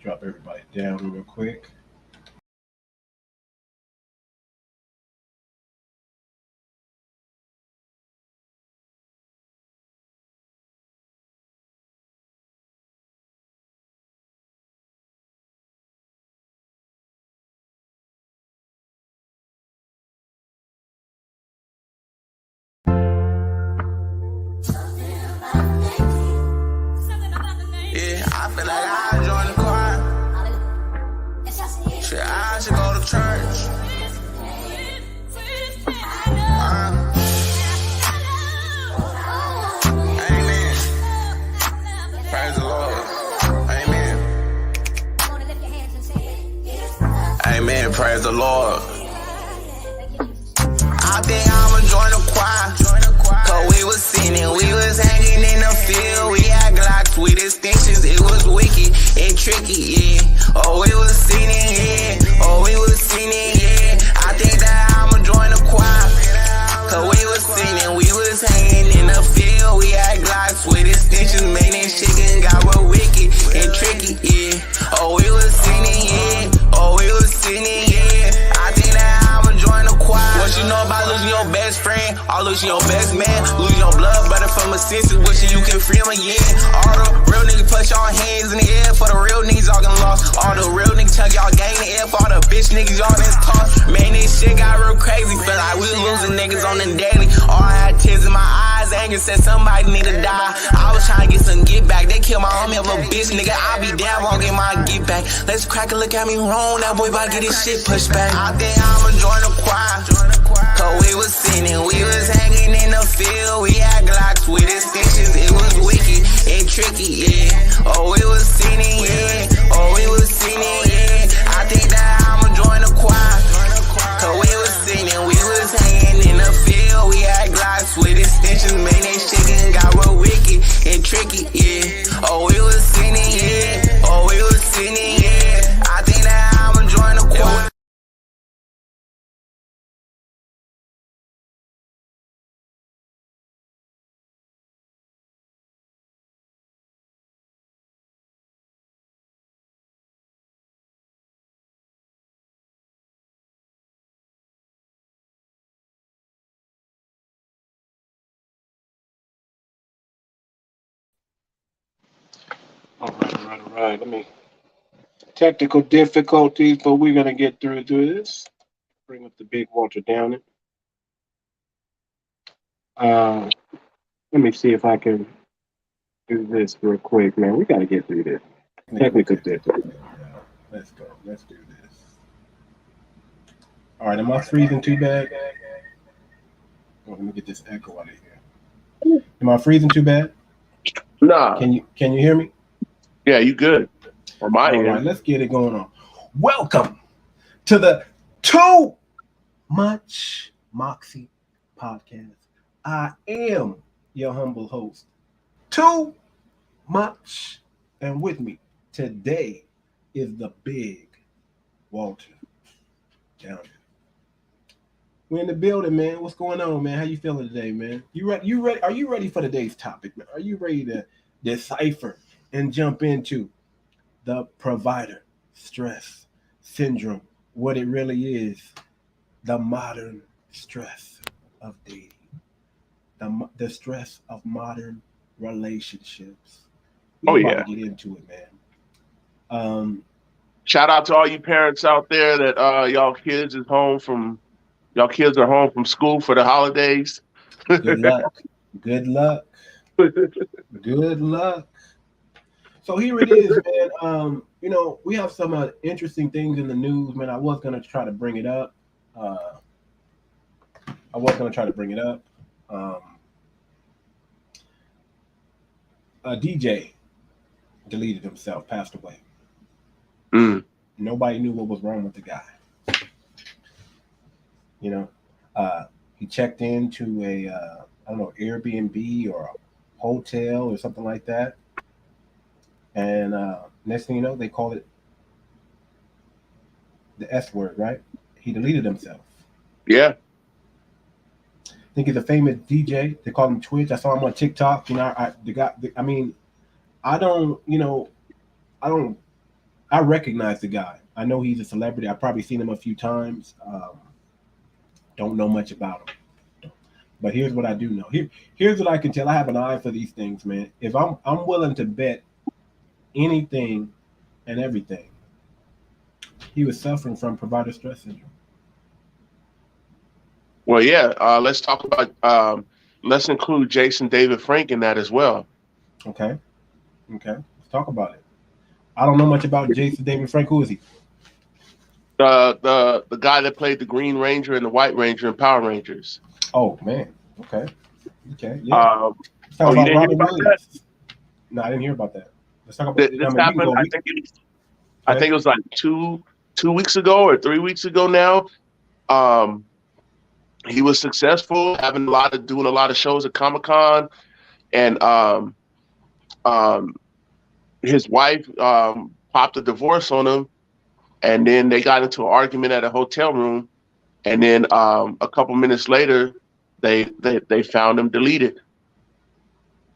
Drop everybody down real quick. Yeah, I feel like I join the choir. Shit, I should go to church. Amen. Praise the Lord. Amen. Amen. Praise the Lord. I think I'ma join the choir. Cause we was sinning, we was hanging in the field. We had Glocks with extensions, it was wicked and tricky, yeah. Oh, we was sinning, yeah. Oh, we was sinning, yeah. I think that I'ma join the choir. Cause we was sinning, we was hanging in the field. We had Glocks with extensions, man, that chicken got real wicked and tricky, yeah. Oh, we was sinning, yeah. Oh, we was sinning, yeah. I think that I'ma join the choir. What you know about losing your best friend, or losing your best man, losing your blood brother from a senses, wishing you can free him again. All the real niggas put your hands in the air for the real niggas y'all getting lost. All the real niggas chuck y'all gang in the air for all the bitch niggas y'all done tossed. Man, this shit got real crazy, feel like we losing niggas on the daily. All I had tears in my eyes, anger said somebody need to die. I was trying to get some get back, they killed my homie of a bitch nigga. I be down, won't get my get back. Let's crack a look at me wrong, that boy about to get his shit pushed back. I think I'ma join the choir. Cause we was sinning, we was hanging in the field. We had Glocks with extensions, it was wicked and tricky, yeah. Oh, we was sinning, yeah. Oh, we was sinning, yeah. I think that I'ma join the choir. Cause we was sinning, we was hanging in the field. We had Glocks with extensions, man, that chicken got real wicked and tricky, yeah. Oh, we was sinning, yeah. Oh, we was sinning, yeah. I think that I'ma join the choir. All right. Let me technical difficulties, but we're gonna get through this. Bring up the big Walter Downing. Uh, Let me see if I can do this real quick, man. We got to get through this. Technical difficulties. Let's go. Let's do this. All right. Am I freezing too bad? Oh, let me get this echo out of here. Am I freezing too bad? Nah. Can you hear me? Yeah, you good. On my All end. right, let's get it going on. Welcome to the Too Much Moxie podcast. I am your humble host, Too Much, and with me today is the big Walter Downing. We're in the building, man. What's going on, man? How you feeling today, man? You ready? Are you ready for today's topic, man? Are you ready to decipher and jump into the provider stress syndrome, what it really is, the modern stress of dating, the stress of modern relationships? We about to get into it, man. Shout out to all you parents out there that y'all kids are home from school for the holidays. Good luck. Good luck. Good luck. So here it is, man. We have some interesting things in the news, man. I was gonna try to bring it up. A DJ deleted himself, passed away. Nobody knew what was wrong with the guy. He checked into a Airbnb or a hotel or something like that, and next thing you know, they call it the S word, right? He deleted himself. Yeah. I think he's a famous DJ. They call him Twitch. I saw him on TikTok. I don't I recognize the guy. I know he's a celebrity. I've probably seen him a few times. Don't know much about him. But here's what I do know. Here's what I can tell. I have an eye for these things, man. If I'm willing to bet anything and everything, he was suffering from provider stress syndrome. Well, yeah. Let's talk about. Let's include Jason David Frank in that as well. Okay, okay. Let's talk about it. I don't know much about Jason David Frank. Who is he? The guy that played the Green Ranger and the White Ranger in Power Rangers. Oh man. Okay. Okay. Yeah. Um, Let's talk oh, you about didn't hear Robin about that? Williams. No, I didn't hear about that. Let's talk about. I This mean, we can happened. go. I think it was like two weeks ago or 3 weeks ago now. Um, he was successful, doing a lot of shows at Comic-Con, and um, his wife popped a divorce on him, and then they got into an argument at a hotel room, and then a couple minutes later, they found him deleted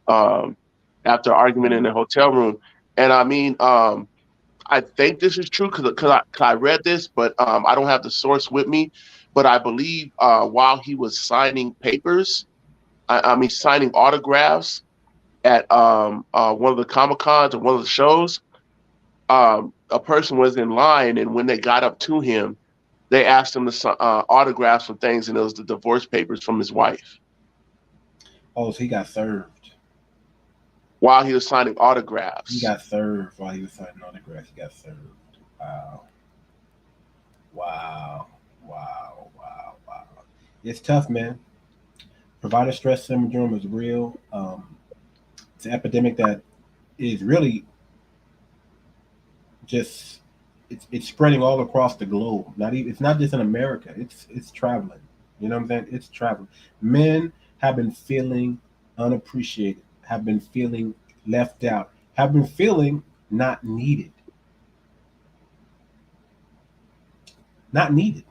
um, after argument in the hotel room. And I mean, I think this is true because I read this, but I don't have the source with me. But I believe while he was signing papers, I mean signing autographs at one of the Comic Cons or one of the shows, a person was in line, and when they got up to him, they asked him to autographs for things, and it was the divorce papers from his wife Oh, so he got served. while he was signing He autographs. got served while he was signing autographs. He got served. Wow. Wow. Wow. Wow. Wow. It's tough, man. Provider stress syndrome is real. It's an epidemic that is really just it's spreading all across the globe. Not even it's not just in America. It's traveling. You know what I'm saying? It's traveling. Men have been feeling unappreciated, have been feeling left out, have been feeling not needed. Not needed.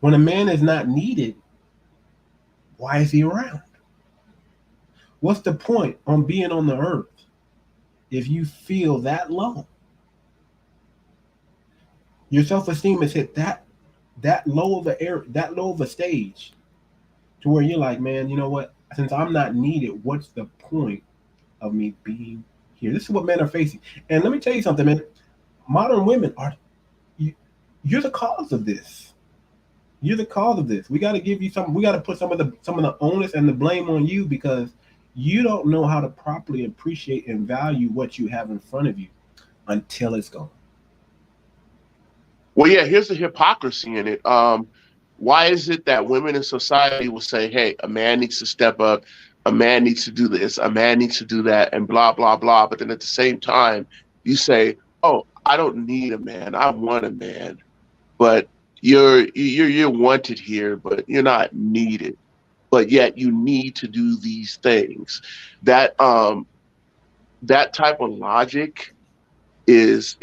When a man is not needed, why is he around? What's the point on being on the earth if you feel that low? Your self-esteem has hit that low of a stage to where you're like, man, you know what? Since I'm not needed, what's the point of me being here? This is what men are facing. And let me tell you something, man. Modern women you're the cause of this. You're the cause of this. We got to give you some. We got to put some of the onus and the blame on you because you don't know how to properly appreciate and value what you have in front of you until it's gone. Well, yeah, here's the hypocrisy in it. Why is it that women in society will say, "Hey, a man needs to step up, a man needs to do this, a man needs to do that," and blah blah blah. But then at the same time, you say, "Oh, I don't need a man. I want a man." But you're wanted here, but you're not needed. But yet you need to do these things. That that type of logic is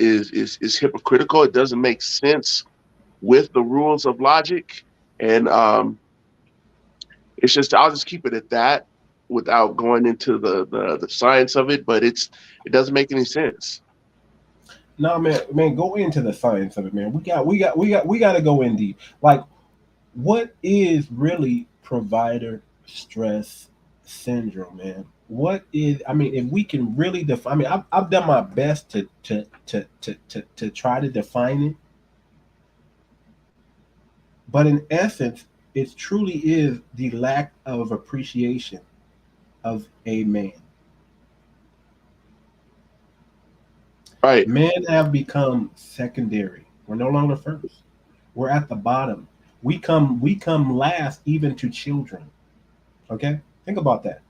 hypocritical. It doesn't make sense with the rules of logic, and it's just I'll just keep it at that without going into the science of it. But it doesn't make any sense. No, man, go into the science of it, man. We got to go in deep. Like, what is really provider stress syndrome, man? What is? I mean, if we can really define. I mean, I've done my best to try to define it, but in essence, it truly is the lack of appreciation of a man. Right. Men have become secondary. We're no longer first. We're at the bottom. We come last even to children. Okay? Think about that.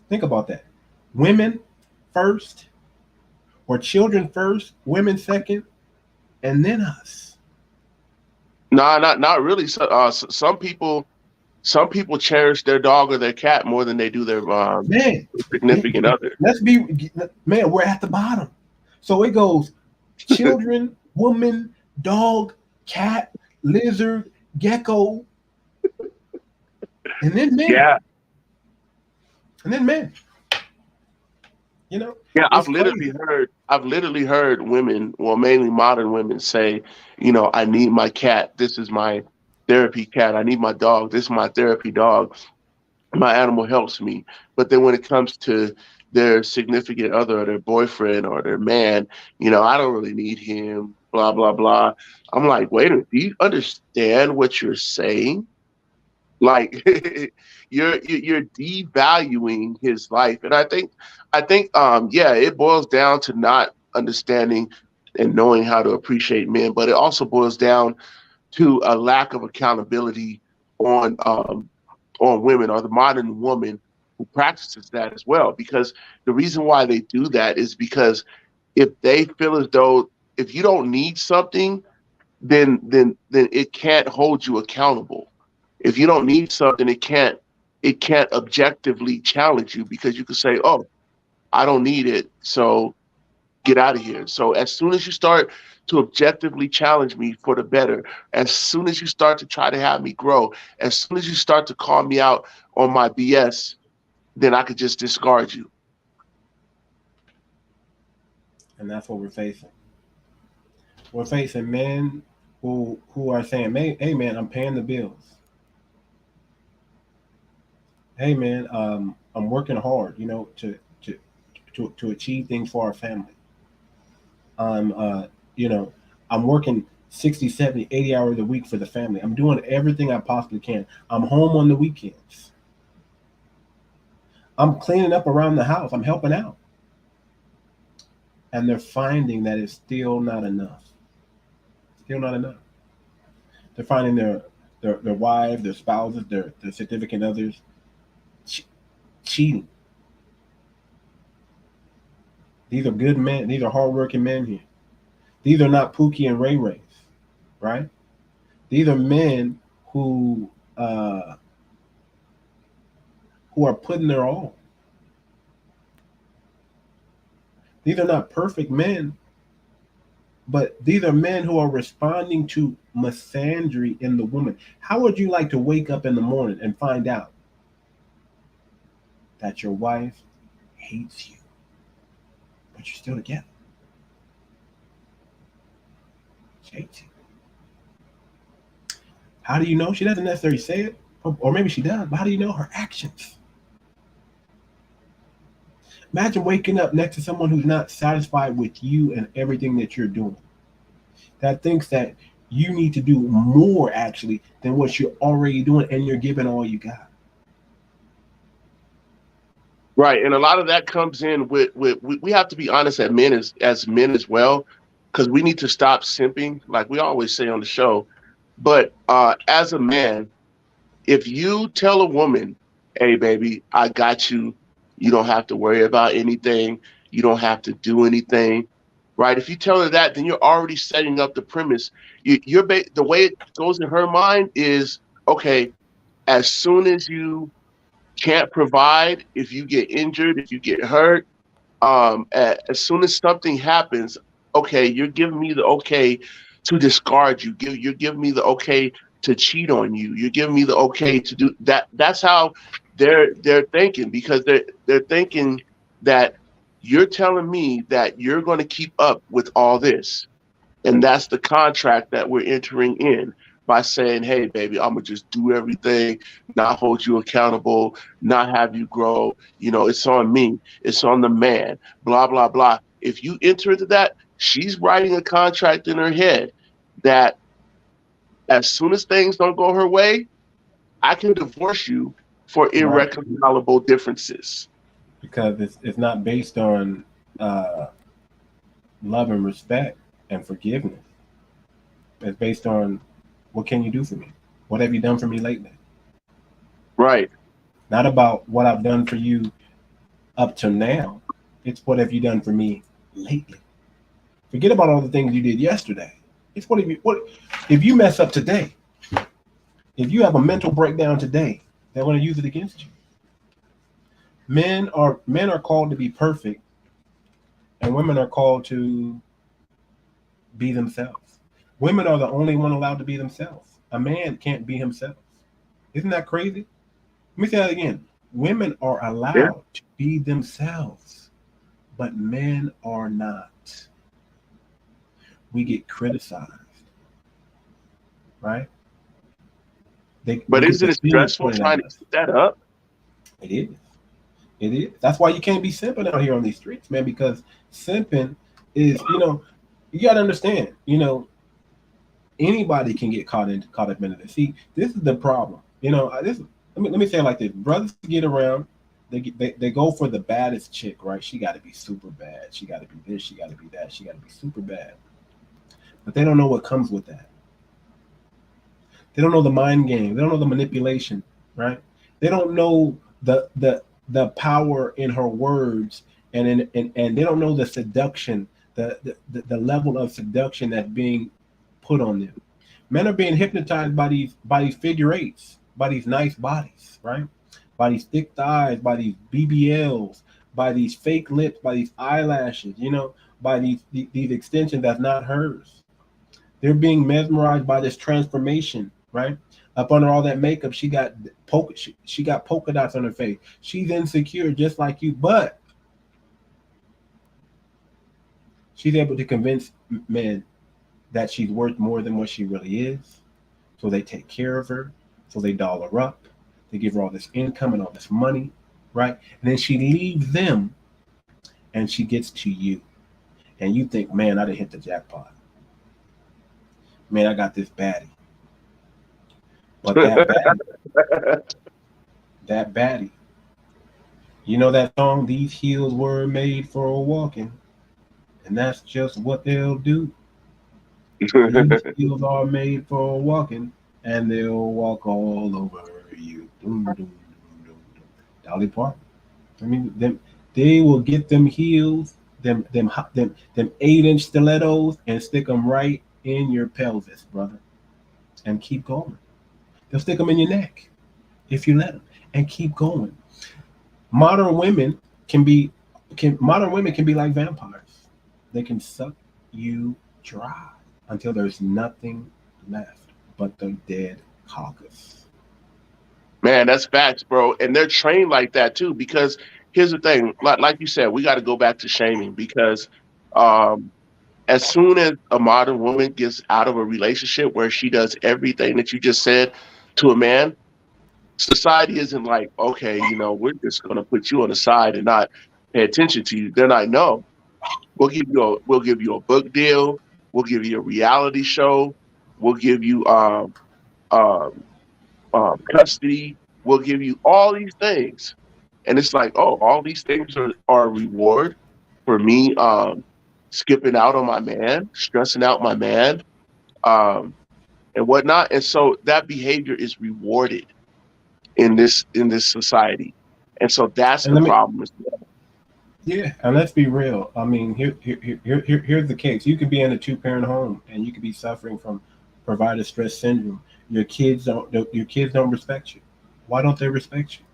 Think about that. Women first, or children first, women second, and then us. No, not really. So, some people cherish their dog or their cat more than they do their Man, significant other. let's be man, we're at the bottom. So it goes children, woman, dog, cat, lizard, gecko, and then men. Yeah. And then men. You know, Yeah, it's crazy. I've literally heard women, well, mainly modern women, say, I need my cat. This is my therapy cat. I need my dog. This is my therapy dog. My animal helps me. But then when it comes to their significant other or their boyfriend or their man, I don't really need him, blah, blah, blah. I'm like, wait a minute, do you understand what you're saying? Like you're devaluing his life. And I think yeah, it boils down to not understanding and knowing how to appreciate men, but it also boils down to a lack of accountability on on women or the modern woman who practices that as well. Because the reason why they do that is because if they feel as though if you don't need something, then it can't hold you accountable. If you don't need something, it can't objectively challenge you because you can say, "Oh, I don't need it, so get out of here." So as soon as you start to objectively challenge me for the better, as soon as you start to try to have me grow, as soon as you start to call me out on my BS, then I could just discard you. And that's what we're facing. We're facing men who are saying, "Hey, man, I'm paying the bills. Hey, man, I'm working hard, to achieve things for our family. I'm, you know, I'm working 60, 70, 80 hours a week for the family. I'm doing everything I possibly can. I'm home on the weekends. I'm cleaning up around the house. I'm helping out." And they're finding that it's still not enough. Still not enough. They're finding their wives, their spouses, their significant others che- cheating. These are good men. These are hardworking men here. These are not Pookie and Ray Rays, right? These are men who uh, who are putting their all. These are not perfect men, but these are men who are responding to misandry in the woman. How would you like to wake up in the morning and find out that your wife hates you, but you're still together? She hates you. How do you know? She doesn't necessarily say it, or maybe she does, but how do you know? Her actions. Imagine waking up next to someone who's not satisfied with you and everything that you're doing, that thinks that you need to do more actually than what you're already doing, and you're giving all you got. Right, and a lot of that comes in with we have to be honest as men as well, because we need to stop simping, like we always say on the show. But as a man, if you tell a woman, "Hey, baby, I got you. You don't have to worry about anything. You don't have to do anything." Right? If you tell her that, then you're already setting up the premise. The way it goes in her mind is, okay, as soon as you can't provide, if you get injured, if you get hurt, as soon as something happens, okay, you're giving me the okay to discard you. You're giving me the okay to cheat on you. You're giving me the okay to do that. That's how they're thinking, because they're thinking that you're telling me that you're going to keep up with all this. And that's the contract that we're entering in by saying, "Hey, baby, I'm going to just do everything, not hold you accountable, not have you grow. It's on me. It's on the man, blah, blah, blah." If you enter into that, she's writing a contract in her head that as soon as things don't go her way, I can divorce you for Right. irreconcilable differences. Because it's not based on uh, love and respect and forgiveness. It's based on, what can you do for me? What have you done for me lately? Right. Not about what I've done for you up to now. It's what have you done for me lately? Forget about all the things you did yesterday. It's what if you mess up today? If you have a mental breakdown today, they're going to use it against you. Men are called to be perfect, and women are called to be themselves. Women are the only one allowed to be themselves. A man can't be himself. Isn't that crazy? Let me say that again. Women are Yeah. allowed to be themselves. but men are not. We get criticized, right? We But get isn't the it finger stressful pointed at trying to us. keep that up? It is. It is. That's why you can't be simping out here on these streets, man. Because simping is, you got to understand. Anybody can get caught up in it. See, this is the problem. Let me say it like this: brothers get around, they go for the baddest chick, right? She got to be super bad. She got to be this. She got to be that. She got to be super bad. But they don't know what comes with that. They don't know the mind game. They don't know the manipulation, right? They don't know the power in her words, and they don't know the seduction, the level of seduction that's being put on them. Men are being hypnotized by these figure eights, by these nice bodies, right? By these thick thighs, by these BBLs, by these fake lips, by these eyelashes, by these extensions that's not hers. They're being mesmerized by this transformation, right? Up under all that makeup, she got polka dots on her face. She's insecure just like you, but she's able to convince men that she's worth more than what she really is. So they take care of her. So they doll her up. They give her all this income and all this money, right? And then she leaves them and she gets to you. And you think, man, I didn't hit the jackpot. Man, I got this baddie. But that baddie, you know that song, These Heels Were Made for a Walking, and that's just what they'll do. These heels are made for walking, and they'll walk all over you. Doom, doom, doom, doom, doom. Dolly Parton. I mean, they will get them heels, them 8-inch stilettos, and stick them right in your pelvis, brother, and keep going. They'll stick them in your neck if you let them, and keep going. Modern women can be like vampires. They can suck you dry until there's nothing left but the dead carcass. Man, that's facts, bro. And they're trained like that too. Because here's the thing, like you said, we got to go back to shaming because um, as soon as a modern woman gets out of a relationship where she does everything that you just said to a man, society isn't like, okay, we're just going to put you on the side and not pay attention to you. They're like, no, we'll give you a book deal, we'll give you a reality show, we'll give you um, custody, we'll give you all these things. And it's like, oh, all these things are a reward for me skipping out on my man, stressing out my man, um, and whatnot. And so that behavior is rewarded in this society. And so that's And the let me, problem as well. yeah, and let's be real. I mean, here's the case. You could be in a two-parent home, and you could be suffering from provider stress syndrome. Your kids don't respect you. Why don't they respect you?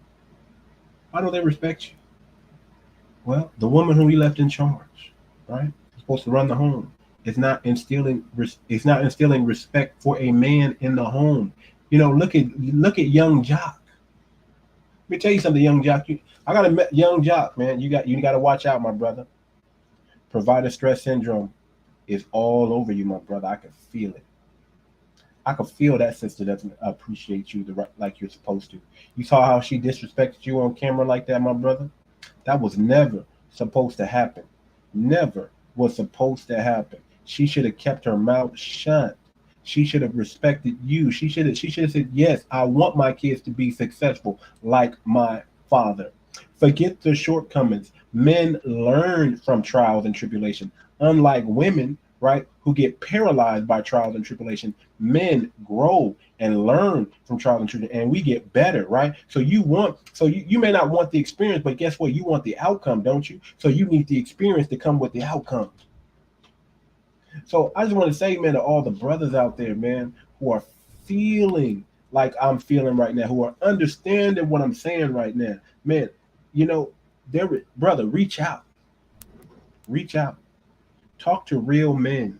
Why don't they respect you? Well, the woman who we left in charge, right, supposed to run the home, is not instilling respect for a man in the home. Look at young Jock. Let me tell you something, young Jock. I got a young Jock, man. You got to watch out, my brother. Provider stress syndrome is all over you, my brother. I can feel it. I can feel that sister doesn't appreciate you like you're supposed to. You saw how she disrespected you on camera like that, my brother. That was never supposed to happen. Never was supposed to happen. She should have kept her mouth shut. She should have respected you. She should have said, "Yes, I want my kids to be successful like my father." Forget the shortcomings. Men learn from trials and tribulation. Unlike women, right, who get paralyzed by trials and tribulation, men grow and learn from trials and tribulation, and we get better, right? So you may not want the experience, but guess what? You want the outcome, don't you? So you need the experience to come with the outcome. So I just want to say, man, to all the brothers out there, man, who are feeling like I'm feeling right now, who are understanding what I'm saying right now, man, you know, brother, reach out, reach out, talk to real men,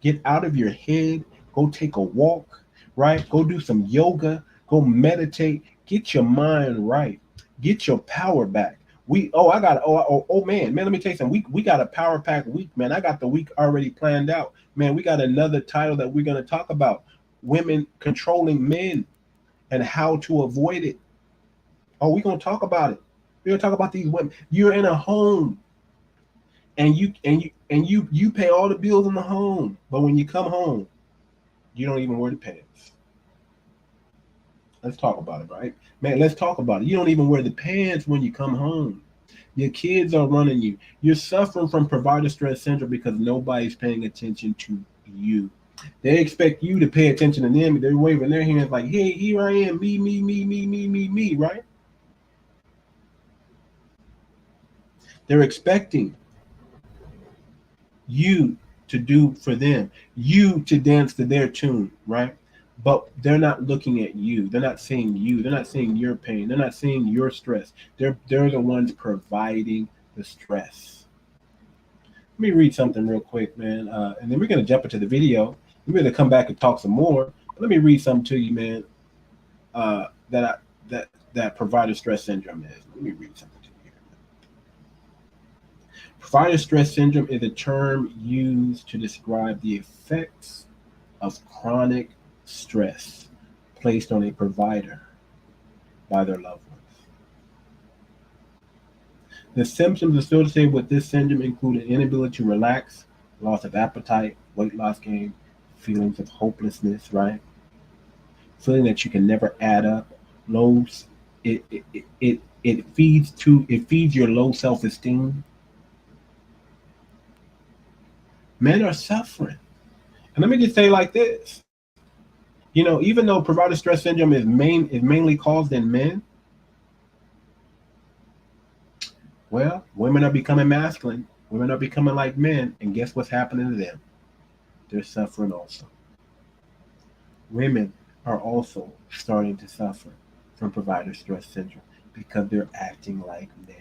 get out of your head, go take a walk, right? Go do some yoga, go meditate, get your mind right, get your power back. Man, let me tell you something. We got a power pack week, man. I got the week already planned out. Man, we got another title that we're gonna talk about. Women controlling men and how to avoid it. Oh, we're gonna talk about it. We're gonna talk about these women. You're in a home and you pay all the bills in the home, but when you come home, you don't even wear the pants. Let's talk about it, right? Man, let's talk about it. You don't even wear the pants when you come home. Your kids are running you. You're suffering from provider stress syndrome because nobody's paying attention to you. They expect you to pay attention to them. They're waving their hands like, hey, here I am, me, right? They're expecting you to do for them, you to dance to their tune, right? But they're not looking at you. They're not seeing you. They're not seeing your pain. They're not seeing your stress. They're the ones providing the stress. Let me read something real quick, man, and then we're gonna jump into the video. We're gonna come back and talk some more. But let me read something to you, man. That provider stress syndrome is. Let me read something to you here. Provider stress syndrome is a term used to describe the effects of chronic stress placed on a provider by their loved ones. The symptoms associated with this syndrome include an inability to relax, loss of appetite, weight loss gain, feelings of hopelessness, right? Feeling that you can never add up, lows. It feeds your low self-esteem. Men are suffering. And let me just say like this. Even though provider stress syndrome is mainly caused in men, well, women are becoming masculine. Women are becoming like men, and guess what's happening to them? They're suffering also. Women are also starting to suffer from provider stress syndrome because they're acting like men,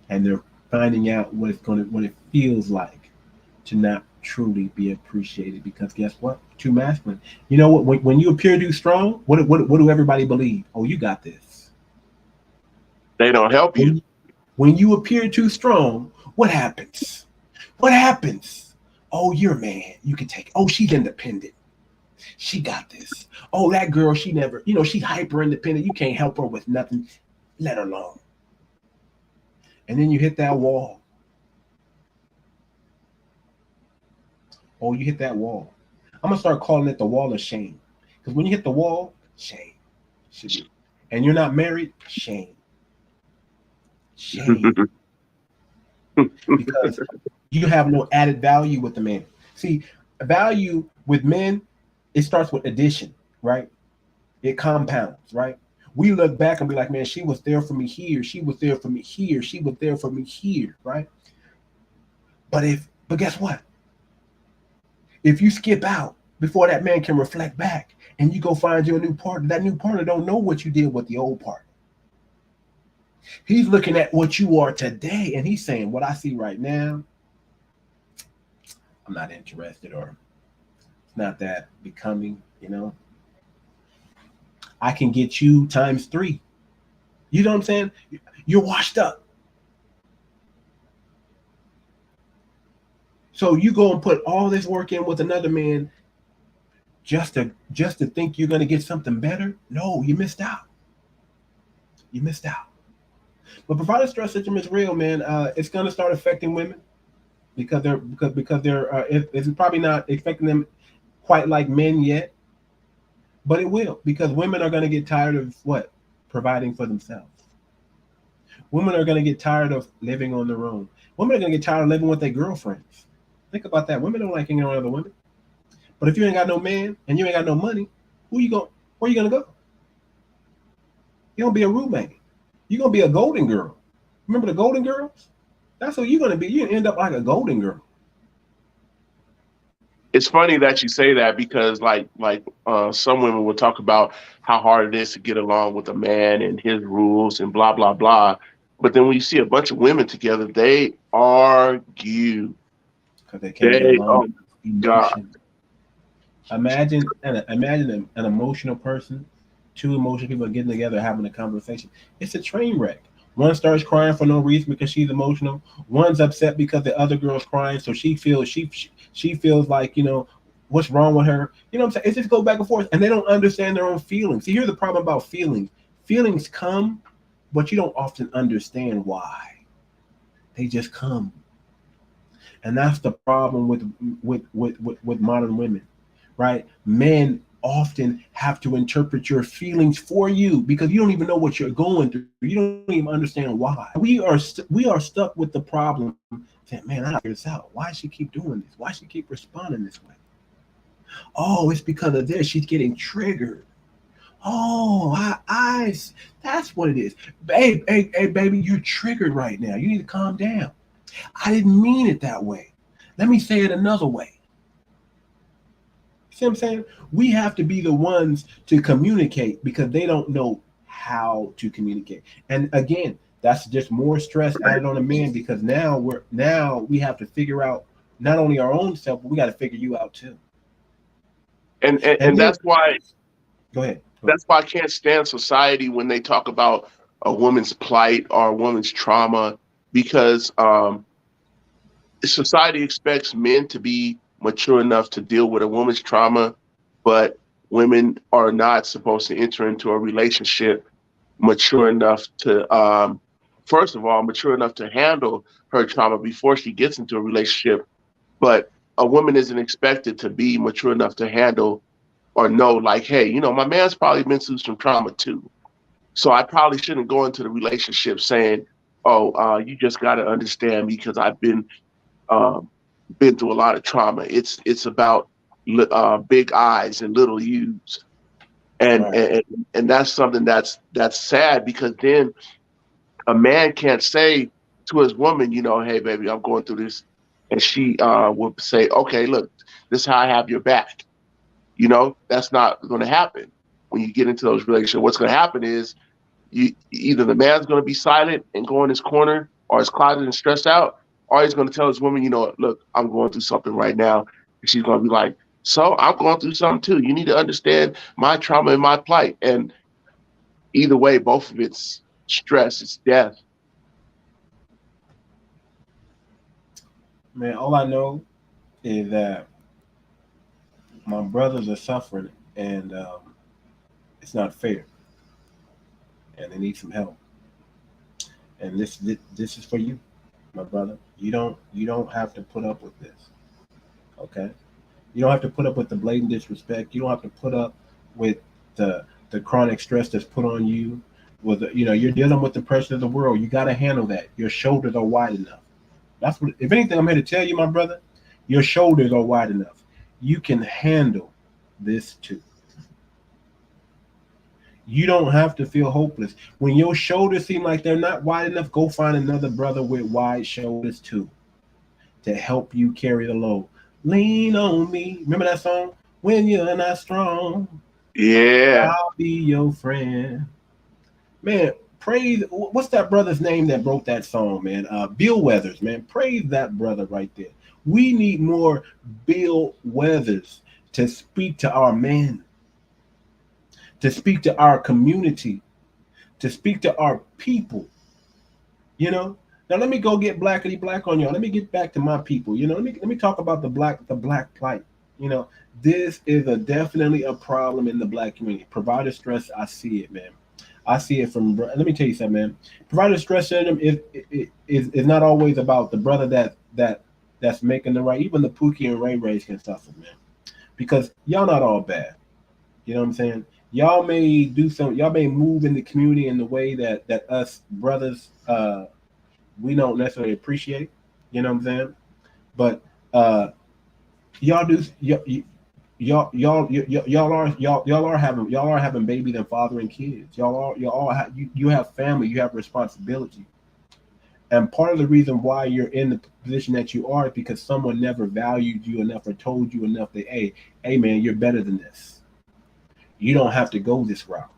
and they're finding out what it feels like to not truly be appreciated. Because guess what? Too masculine. You know what? When you appear too strong, what do everybody believe? Oh, you got this. They don't help you. When you appear too strong, what happens? What happens? Oh, you're a man. You can take it. Oh, she's independent. She got this. Oh, that girl, she never, she's hyper independent. You can't help her with nothing. Let her alone. And then you hit that wall. Oh, you hit that wall. I'm gonna start calling it the wall of shame. Because when you hit the wall, shame. And you're not married, shame. Shame. Because you have no added value with the man. See, value with men, it starts with addition, right? It compounds, right? We look back and be like, man, she was there for me here. She was there for me here. She was there for me here, right? But guess what? If you skip out before that man can reflect back and you go find your new partner, that new partner don't know what you did with the old partner. He's looking at what you are today and he's saying, what I see right now, I'm not interested, or it's not that becoming, I can get you times 3. You know what I'm saying? You're washed up. So you go and put all this work in with another man just to think you're going to get something better? No, you missed out. You missed out. But provider stress syndrome is real, man. It's going to start affecting women because it's probably not affecting them quite like men yet, but it will, because women are going to get tired of what? Providing for themselves. Women are going to get tired of living on their own. Women are going to get tired of living with their girlfriends. Think about that. Women don't like hanging around other women. But if you ain't got no man and you ain't got no money, where you going to go? You're going to be a roommate. You're going to be a golden girl. Remember the Golden Girls? That's who you're going to be. You're going to end up like a golden girl. It's funny that you say that because some women will talk about how hard it is to get along with a man and his rules and blah, blah, blah. But then when you see a bunch of women together, they argue. Because they can't get along. Emotion. Imagine an emotional person, 2 emotional people getting together having a conversation. It's a train wreck. One starts crying for no reason because she's emotional. One's upset because the other girl's crying, so she feels like, what's wrong with her. You know what I'm saying? It just goes back and forth, and they don't understand their own feelings. See, here's the problem about feelings. Feelings come, but you don't often understand why. They just come, and that's the problem with modern women, right? Men often have to interpret your feelings for you because you don't even know what you're going through. You don't even understand why. We are stuck with the problem saying, "Man, I gotta figure this out. Why she keep doing this? Why she keep responding this way? Oh, it's because of this. She's getting triggered. Oh, that's what it is. Hey, baby, you're triggered right now. You need to calm down. I didn't mean it that way. Let me say it another way." See what I'm saying? We have to be the ones to communicate because they don't know how to communicate. And again, that's just more stress added on a man because now we have to figure out not only our own self, but we got to figure you out too. And And then that's why go ahead. Go ahead. that's why I can't stand society when they talk about a woman's plight or a woman's trauma, because society expects men to be mature enough to deal with a woman's trauma, but women are not supposed to enter into a relationship mature enough to, first of all, mature enough to handle her trauma before she gets into a relationship. But a woman isn't expected to be mature enough to handle or know, like, hey, my man's probably been through some trauma too. So I probably shouldn't go into the relationship saying, oh, you just got to understand me because I've um, been through a lot of trauma. It's about big eyes and little U's, and Right. and and that's something that's sad because then a man can't say to his woman, hey baby, I'm going through this, and she will say, okay, look, this is how I have your back. That's not going to happen when you get into those relationships. What's going to happen is either the man's going to be silent and go in his corner or his closet and stressed out, or he's going to tell his woman, look, I'm going through something right now. And she's going to be like, so I'm going through something too. You need to understand my trauma and my plight. And either way, both of it's stress, it's death. Man, all I know is that my brothers are suffering and it's not fair and they need some help. And this is for you, my brother. You don't have to put up with this. Okay? You don't have to put up with the blatant disrespect. You don't have to put up with the chronic stress that's put on you. You're dealing with the pressure of the world. You got to handle that. Your shoulders are wide enough. That's what. If anything, I'm here to tell you, my brother, your shoulders are wide enough. You can handle this too. You don't have to feel hopeless. When your shoulders seem like they're not wide enough, go find another brother with wide shoulders too to help you carry the load. Lean on me. Remember that song? When you're not strong, Yeah. I'll be your friend. Man, praise. What's that brother's name that wrote that song, man? Bill Weathers, man. Praise that brother right there. We need more Bill Weathers to speak to our men, to speak to our community, to speak to our people. You know. Now let me go get blackity black on y'all. Let me get back to my people. Let me talk about the black plight. This is definitely a problem in the black community. Provider stress, I see it, man. I see it from. Let me tell you something, man. Provider stress syndrome is not always about the brother that's making the right. Even the Pookie and Ray Rays can suffer, man, because y'all not all bad. You know what I'm saying? Y'all may do some. Y'all may move in the community in the way that us brothers we don't necessarily appreciate. You know what I'm saying? But y'all do. Y'all are having babies and fathering kids. You have family. You have responsibility. And part of the reason why you're in the position that you are is because someone never valued you enough or told you enough that, hey man, you're better than this. You don't have to go this route.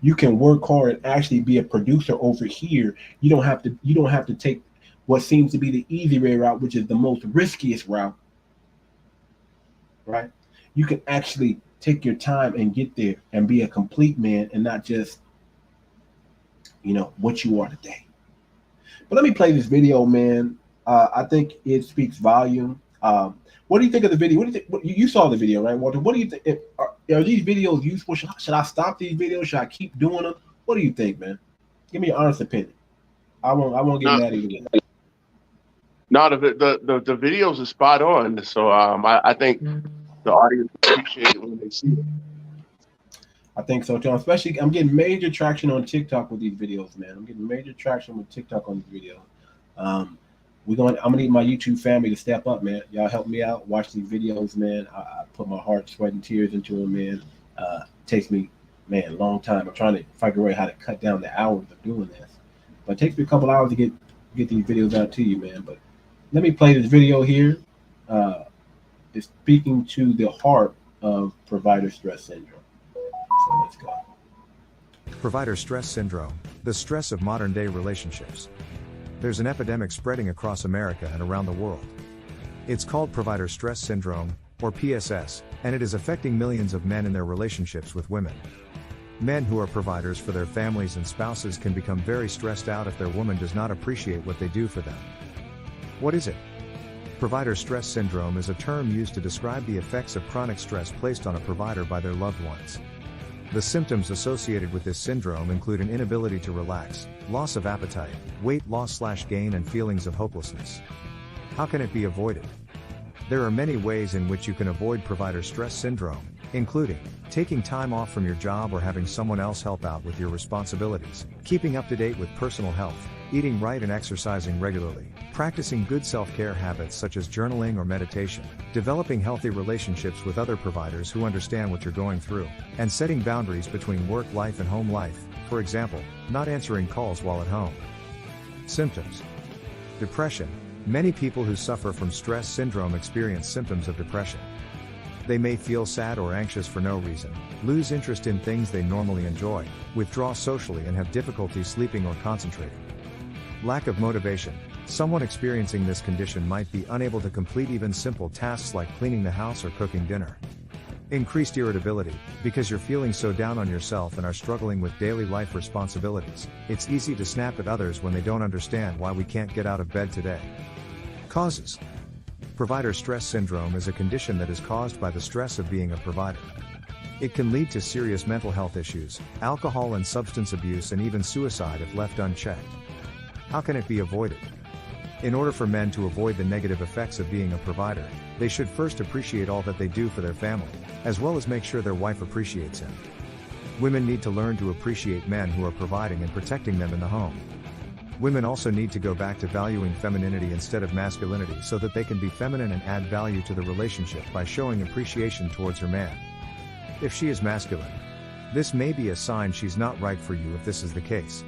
You can work hard and actually be a producer over here. You don't have to take what seems to be the easy way route, which is the most riskiest route, right? You can actually take your time and get there and be a complete man and not just what you are today. But let me play this video, man. I think it speaks volume. What do you think of the video? What do you think? You saw the video, right, Walter? What do you think? Are these videos useful? Should I stop these videos? Should I keep doing them? What do you think, man? Give me your honest opinion. I won't get mad at you. No, the videos are spot on. So I think the audience appreciate it when they see it. I think so too. Especially, I'm getting major traction on TikTok with these videos, man. I'm getting major traction with TikTok on these videos. I'm gonna need my YouTube family to step up, man. Y'all help me out. Watch these videos, man. I put my heart, sweat, and tears into them, man. Takes me, man, a long time. I'm trying to figure out how to cut down the hours of doing this, but it takes me a couple hours to get these videos out to you, man. But let me play this video here. It's speaking to the heart of provider stress syndrome. So let's go. Provider stress syndrome, the stress of modern-day relationships. There's an epidemic spreading across America and around the world. It's called provider stress syndrome, or PSS, and it is affecting millions of men in their relationships with women. Men who are providers for their families and spouses can become very stressed out if their woman does not appreciate what they do for them. What is it? Provider stress syndrome is a term used to describe the effects of chronic stress placed on a provider by their loved ones. The symptoms associated with this syndrome include an inability to relax, loss of appetite, weight loss/gain, and feelings of hopelessness. How can it be avoided? There are many ways in which you can avoid provider stress syndrome, including taking time off from your job or having someone else help out with your responsibilities, keeping up to date with personal health, eating right and exercising regularly, practicing good self-care habits such as journaling or meditation, developing healthy relationships with other providers who understand what you're going through, and setting boundaries between work life and home life, for example, not answering calls while at home. Symptoms: depression. Many people who suffer from stress syndrome experience symptoms of depression. They may feel sad or anxious for no reason, lose interest in things they normally enjoy, withdraw socially, and have difficulty sleeping or concentrating. Lack of motivation. Someone experiencing this condition might be unable to complete even simple tasks like cleaning the house or cooking dinner. Increased irritability. Because you're feeling so down on yourself and are struggling with daily life responsibilities, it's easy to snap at others when they don't understand why we can't get out of bed today. Causes. Provider stress syndrome is a condition that is caused by the stress of being a provider. It can lead to serious mental health issues, alcohol and substance abuse, and even suicide if left unchecked. How can it be avoided? In order for men to avoid the negative effects of being a provider, they should first appreciate all that they do for their family, as well as make sure their wife appreciates him. Women need to learn to appreciate men who are providing and protecting them in the home. Women also need to go back to valuing femininity instead of masculinity so that they can be feminine and add value to the relationship by showing appreciation towards her man. If she is masculine, this may be a sign she's not right for you if this is the case.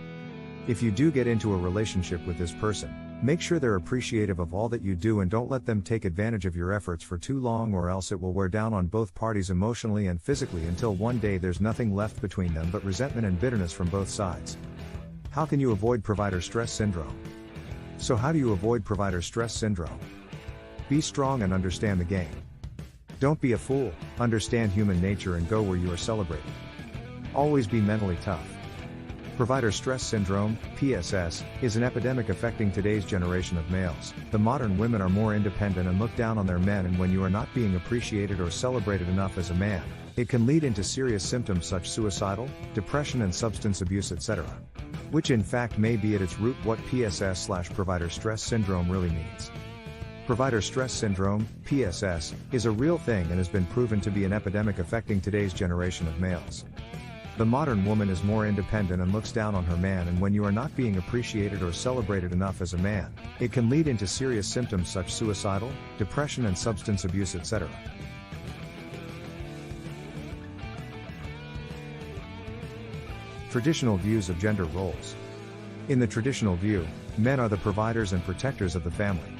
If you do get into a relationship with this person, make sure they're appreciative of all that you do and don't let them take advantage of your efforts for too long, or else it will wear down on both parties emotionally and physically until one day there's nothing left between them but resentment and bitterness from both sides. How can you avoid provider stress syndrome? So how do you avoid provider stress syndrome? Be strong and understand the game. Don't be a fool, understand human nature and go where you are celebrated. Always be mentally tough. Provider stress syndrome, PSS, is an epidemic affecting today's generation of males. The modern women are more independent and look down on their men, and when you are not being appreciated or celebrated enough as a man, it can lead into serious symptoms such as suicidal, depression and substance abuse, etc. Which in fact may be at its root what PSS/provider stress syndrome really means. Provider stress syndrome, PSS, is a real thing and has been proven to be an epidemic affecting today's generation of males. The modern woman is more independent and looks down on her man, and when you are not being appreciated or celebrated enough as a man, it can lead into serious symptoms such as suicidal, depression and substance abuse, etc. Traditional views of gender roles. In the traditional view, men are the providers and protectors of the family.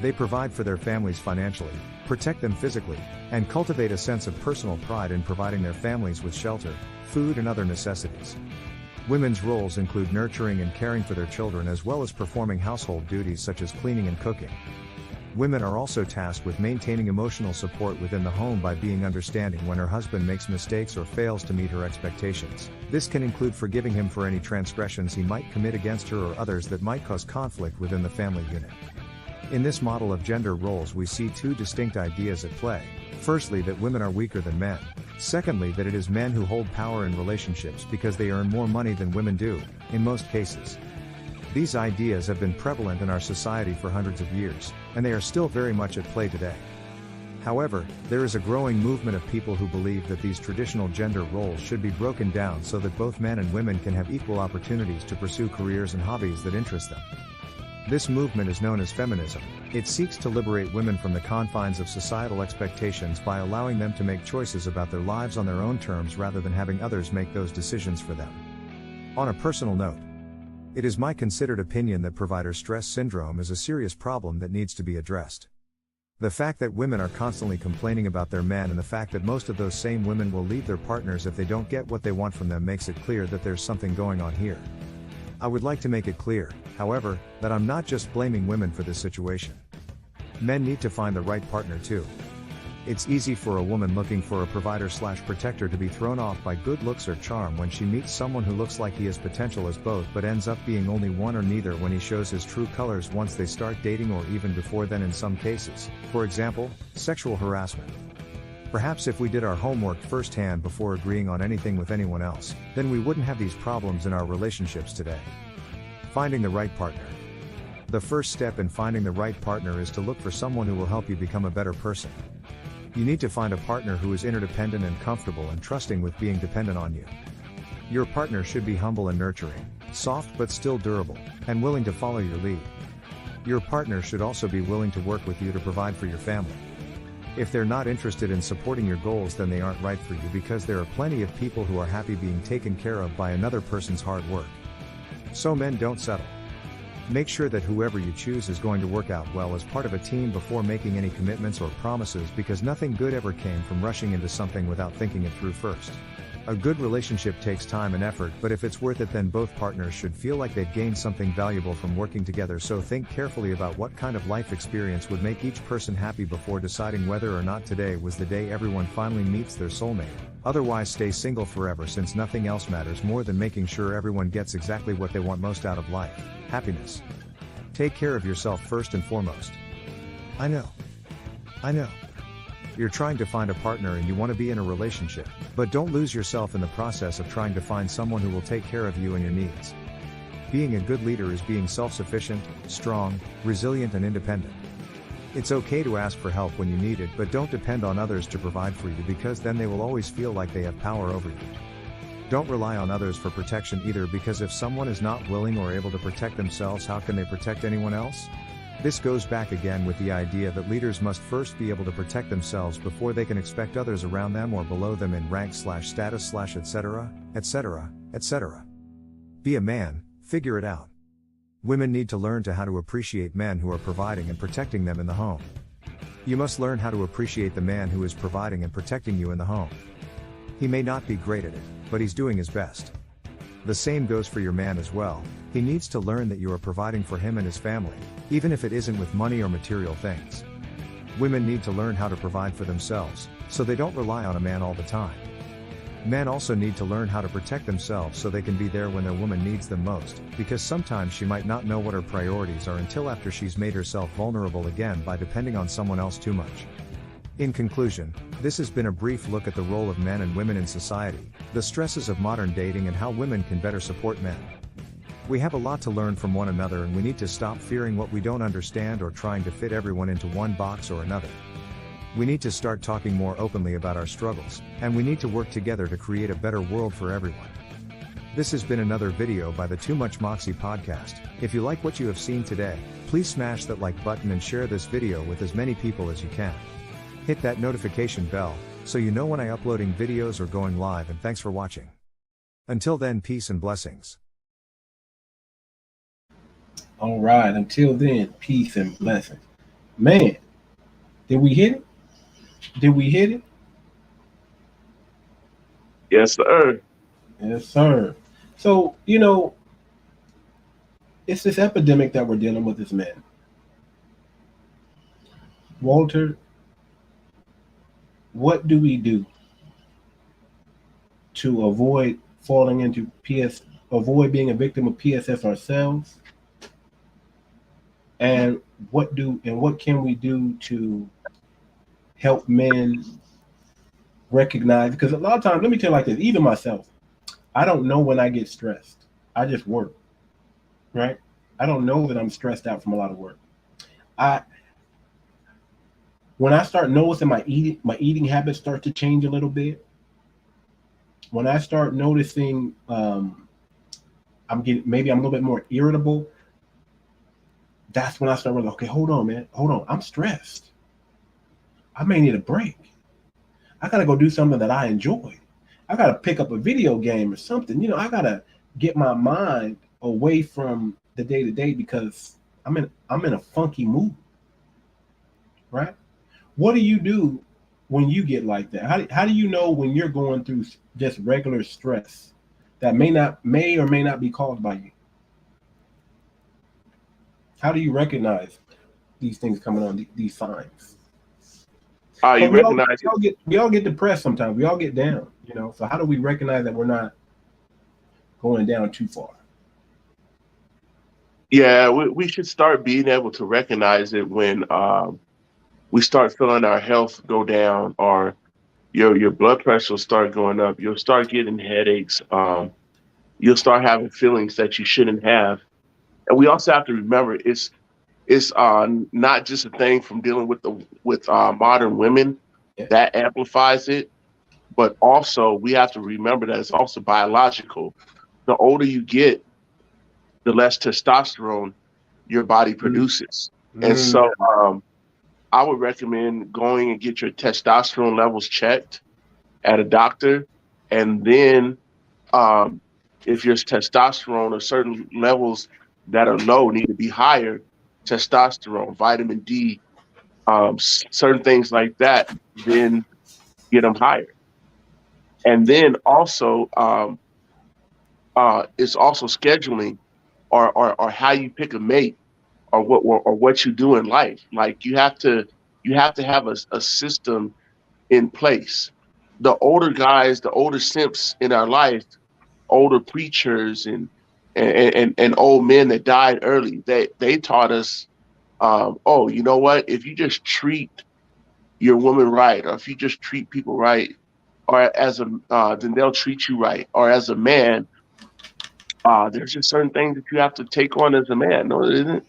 They provide for their families financially, protect them physically, and cultivate a sense of personal pride in providing their families with shelter, food and other necessities. Women's roles include nurturing and caring for their children, as well as performing household duties such as cleaning and cooking. Women are also tasked with maintaining emotional support within the home by being understanding when her husband makes mistakes or fails to meet her expectations. This can include forgiving him for any transgressions he might commit against her or others that might cause conflict within the family unit. In this model of gender roles, we see two distinct ideas at play. Firstly, that women are weaker than men. Secondly, that it is men who hold power in relationships because they earn more money than women do, in most cases. These ideas have been prevalent in our society for hundreds of years, and they are still very much at play today. However, there is a growing movement of people who believe that these traditional gender roles should be broken down so that both men and women can have equal opportunities to pursue careers and hobbies that interest them. This movement is known as feminism. It seeks to liberate women from the confines of societal expectations by allowing them to make choices about their lives on their own terms rather than having others make those decisions for them. On a personal note, it is my considered opinion that provider stress syndrome is a serious problem that needs to be addressed. The fact that women are constantly complaining about their men and the fact that most of those same women will leave their partners if they don't get what they want from them makes it clear that there's something going on here. I would like to make it clear, however, that I'm not just blaming women for this situation. Men need to find the right partner too. It's easy for a woman looking for a provider/protector to be thrown off by good looks or charm when she meets someone who looks like he has potential as both but ends up being only one or neither when he shows his true colors once they start dating or even before then in some cases. For example, sexual harassment. Perhaps if we did our homework firsthand before agreeing on anything with anyone else, then we wouldn't have these problems in our relationships today. Finding the right partner. The first step in finding the right partner is to look for someone who will help you become a better person. You need to find a partner who is interdependent and comfortable and trusting with being dependent on you. Your partner should be humble and nurturing, soft but still durable, and willing to follow your lead. Your partner should also be willing to work with you to provide for your family. If they're not interested in supporting your goals, then they aren't right for you, because there are plenty of people who are happy being taken care of by another person's hard work. So men, don't settle. Make sure that whoever you choose is going to work out well as part of a team before making any commitments or promises, because nothing good ever came from rushing into something without thinking it through first. A good relationship takes time and effort, but if it's worth it, then both partners should feel like they've gained something valuable from working together. So think carefully about what kind of life experience would make each person happy before deciding whether or not today was the day everyone finally meets their soulmate. Otherwise, stay single forever, since nothing else matters more than making sure everyone gets exactly what they want most out of life: happiness. Take care of yourself first and foremost. I know. You're trying to find a partner and you want to be in a relationship, but don't lose yourself in the process of trying to find someone who will take care of you and your needs. Being a good leader is being self-sufficient, strong, resilient, and independent. It's okay to ask for help when you need it, but don't depend on others to provide for you, because then they will always feel like they have power over you. Don't rely on others for protection either, because if someone is not willing or able to protect themselves, how can they protect anyone else? This goes back again with the idea that leaders must first be able to protect themselves before they can expect others around them or below them in rank/status/ etc., etc., etc. Be a man, figure it out. Women need to learn how to appreciate men who are providing and protecting them in the home. You must learn how to appreciate the man who is providing and protecting you in the home. He may not be great at it, but he's doing his best. The same goes for your man as well. He needs to learn that you are providing for him and his family, even if it isn't with money or material things. Women need to learn how to provide for themselves, so they don't rely on a man all the time. Men also need to learn how to protect themselves so they can be there when their woman needs them most, because sometimes she might not know what her priorities are until after she's made herself vulnerable again by depending on someone else too much. In conclusion, this has been a brief look at the role of men and women in society, the stresses of modern dating, and how women can better support men. We have a lot to learn from one another, and we need to stop fearing what we don't understand or trying to fit everyone into one box or another. We need to start talking more openly about our struggles, and we need to work together to create a better world for everyone. This has been another video by the Too Much Moxie podcast. If you like what you have seen today, please smash that like button and share this video with as many people as you can. Hit that notification bell, so you know when I uploading videos or going live, and thanks for watching. Until then, peace and blessings. All right. Until then, peace and blessings. Man, did we hit it? Did we hit it? Yes, sir. Yes, sir. So, it's this epidemic that we're dealing with as men. Walter, what do we do to avoid falling into avoid being a victim of PSS ourselves? And what can we do to help men recognize? Because a lot of times, let me tell you like this, even myself, I don't know when I get stressed. I just work, right? I don't know that I'm stressed out from a lot of work. I When I start noticing my eating habits start to change a little bit, when I start noticing maybe I'm a little bit more irritable, that's when I start realizing, okay, hold on, man, hold on, I'm stressed. I may need a break. I gotta go do something that I enjoy. I gotta pick up a video game or something. I gotta get my mind away from the day to day because I'm in a funky mood, right? What do you do when you get like that? How do you know when you're going through just regular stress that may or may not be caused by you? How do you recognize these things coming on, these signs? You recognize we all get depressed sometimes. We all get down, So how do we recognize that we're not going down too far? Yeah, we should start being able to recognize it when we start feeling our health go down, or your blood pressure will start going up. You'll start getting headaches. You'll start having feelings that you shouldn't have. And we also have to remember it's not just a thing from dealing with modern women Yeah. that amplifies it, but also we have to remember that it's also biological. The older you get, the less testosterone your body produces. And Mm. so I would recommend going and get your testosterone levels checked at a doctor. And then if your testosterone or certain levels that are low need to be higher, testosterone, vitamin D, certain things like that, then get them higher. And then also, it's also scheduling or how you pick a mate or what you do in life. Like you have to have a system in place. The older guys, the older simps in our life, older preachers and old men that died early, they taught us, oh, you know what? If you just treat your woman right, or if you just treat people right, or then they'll treat you right. Or as a man, there's just certain things that you have to take on as a man. No, it isn't.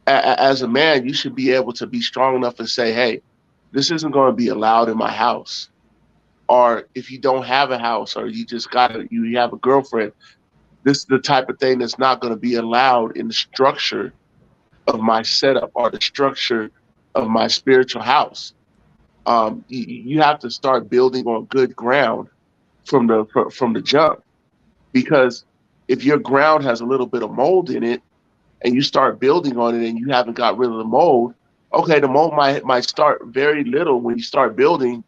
As a man, you should be able to be strong enough and say, hey, this isn't going to be allowed in my house. Or if you don't have a house, or you have a girlfriend, this is the type of thing that's not going to be allowed in the structure of my setup or the structure of my spiritual house. You have to start building on good ground from the jump, because if your ground has a little bit of mold in it and you start building on it and you haven't got rid of the mold, okay, the mold might start very little when you start building,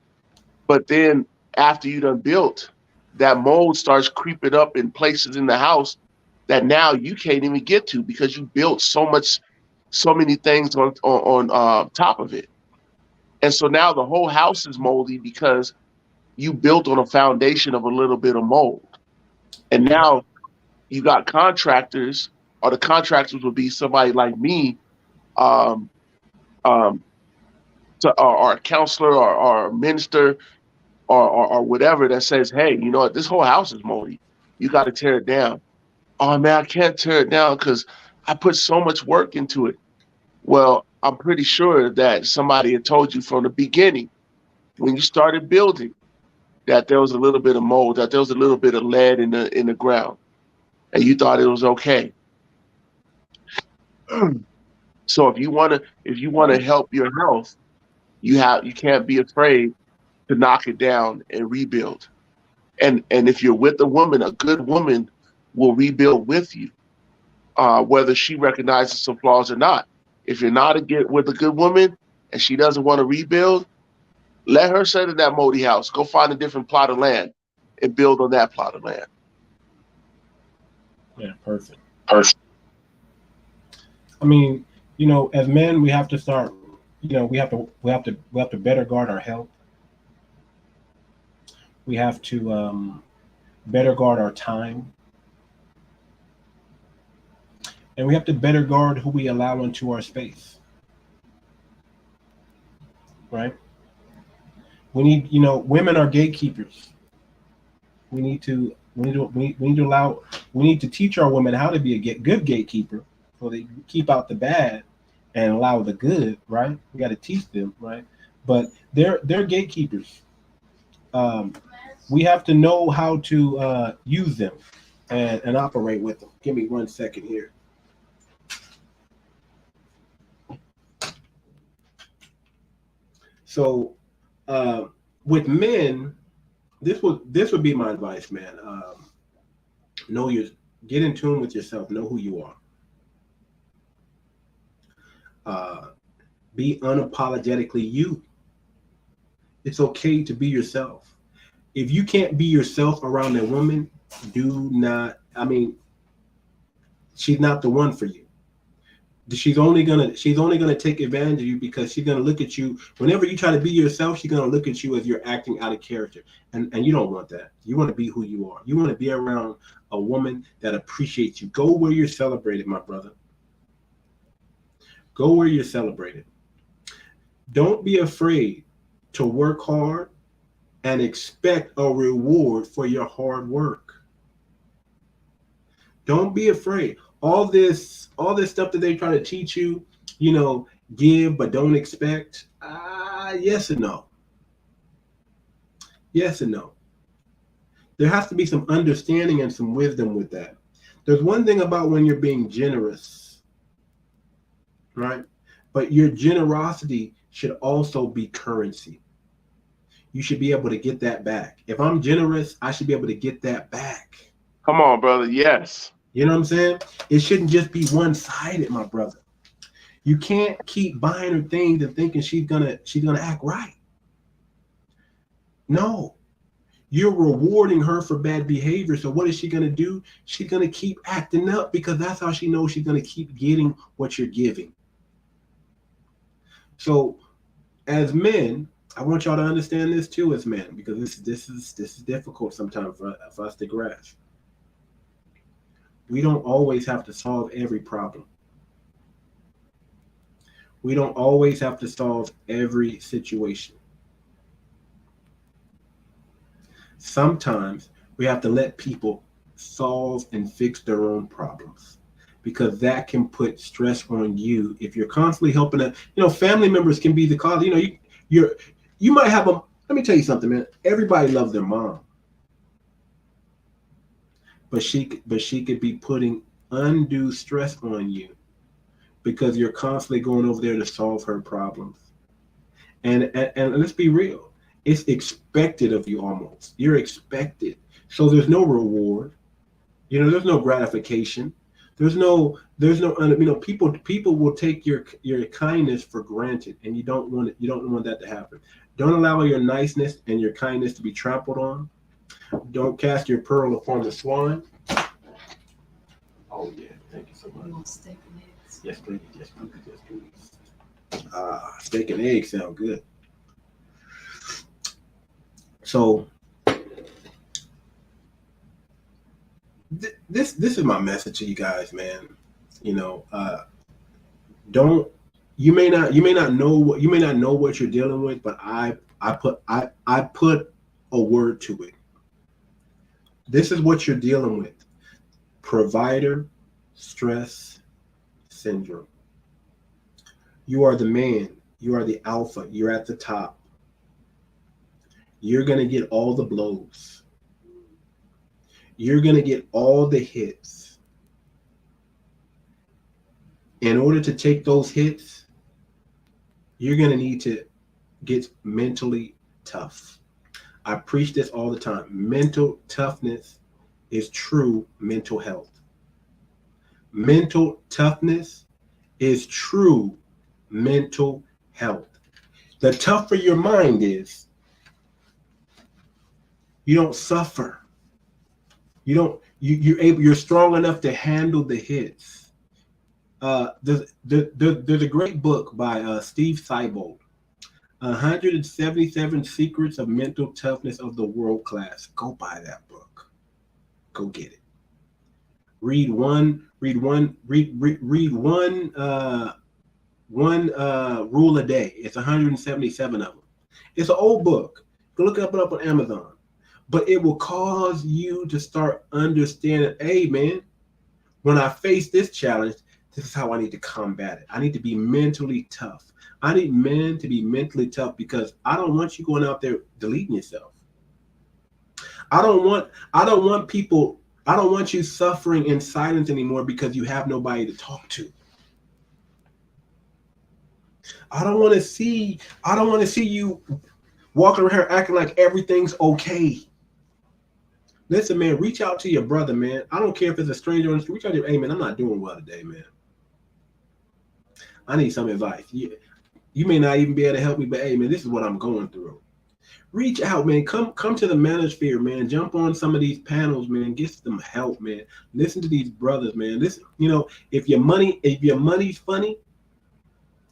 but then after you done built, that mold starts creeping up in places in the house that now you can't even get to because you built so many things on top of it. And so now the whole house is moldy because you built on a foundation of a little bit of mold. And now you got contractors, or the contractors would be somebody like me, um, um, or a counselor or a minister or whatever, that says, hey, you know what, this whole house is moldy. You got to tear it down. Oh man, I can't tear it down because I put so much work into it. Well, I'm pretty sure that somebody had told you from the beginning when you started building that there was a little bit of mold, that there was a little bit of lead in the ground, and you thought it was okay. So if you want to help your health, you can't be afraid to knock it down and rebuild. And if you're with a woman, a good woman will rebuild with you, whether she recognizes some flaws or not. If you're not with a good woman and she doesn't want to rebuild, let her sit in that moldy house. Go find a different plot of land and build on that plot of land. Yeah, perfect. I mean, as men, we have to start, we have to better guard our health. We have to better guard our time, and we have to better guard who we allow into our space. Right? We need, women are gatekeepers. We need to teach our women how to be a good gatekeeper, so they keep out the bad and allow the good. Right? We got to teach them. Right? But they're gatekeepers. We have to know how to use them and operate with them. Give me 1 second here. So with men, this would be my advice, man. Get in tune with yourself. Know who you are. Be unapologetically you. It's okay to be yourself. If you can't be yourself around a woman, do not. I mean, she's not the one for you. She's only gonna take advantage of you, because she's gonna look at you whenever you try to be yourself. She's gonna look at you as you're acting out of character, and you don't want that. You want to be who you are. You want to be around a woman that appreciates you. Go where you're celebrated, my brother. Go where you're celebrated. Don't be afraid to work hard and expect a reward for your hard work. Don't be afraid. All this stuff that they try to teach you, give but don't expect. Yes and no. Yes and no. There has to be some understanding and some wisdom with that. There's one thing about when you're being generous, right? But your generosity should also be currency. You should be able to get that back. If I'm generous, I should be able to get that back. Come on, brother. Yes. You know what I'm saying? It shouldn't just be one-sided, my brother. You can't keep buying her things and thinking she's gonna act right. No. You're rewarding her for bad behavior. So what is she gonna do? She's gonna keep acting up, because that's how she knows she's gonna keep getting what you're giving. So as men, I want y'all to understand this too, as men, because this is difficult sometimes for us to grasp. We don't always have to solve every problem. We don't always have to solve every situation. Sometimes we have to let people solve and fix their own problems, because that can put stress on you. If you're constantly helping family members can be the cause. You might have them. Let me tell you something, man. Everybody loves their mom. But she could be putting undue stress on you, because you're constantly going over there to solve her problems. And let's be real, it's expected of you almost. You're expected. So there's no reward. There's no gratification. There's no people will take your kindness for granted, and you don't want that to happen. Don't allow your niceness and your kindness to be trampled on. Don't cast your pearl upon the swine. Oh yeah, thank you so much. You want steak and eggs? Yes, please. Yes, please. Steak and eggs sound good. So this is my message to you guys, man. Don't you may not know what you're dealing with, but I put a word to it. This is what you're dealing with. Provider stress syndrome. You are the man. You are the alpha. You're at the top. You're going to get all the blows. You're going to get all the hits. In order to take those hits, you're going to need to get mentally tough. I preach this all the time. Mental toughness is true mental health. Mental toughness is true mental health. The tougher your mind is, you don't suffer. You're strong enough to handle the hits. There's a great book by Steve Seibold, 177 Secrets of Mental Toughness of the World Class. Go buy that book. Go get it. Read one rule a day. It's 177 of them. It's an old book. Go look it up on Amazon. But it will cause you to start understanding, hey man, when I face this challenge, this is how I need to combat it. I need to be mentally tough. I need men to be mentally tough because I don't want you going out there deleting yourself. I don't want you suffering in silence anymore because you have nobody to talk to. I don't want to see you walking around acting like everything's okay. Listen, man, reach out to your brother, man. I don't care if it's a stranger on the street. Reach out to him. Hey, man, I'm not doing well today, man. I need some advice. You may not even be able to help me, but hey, man, this is what I'm going through. Reach out, man. Come to the manosphere, man. Jump on some of these panels, man. Get some help, man. Listen to these brothers, man. Listen, if your money's funny,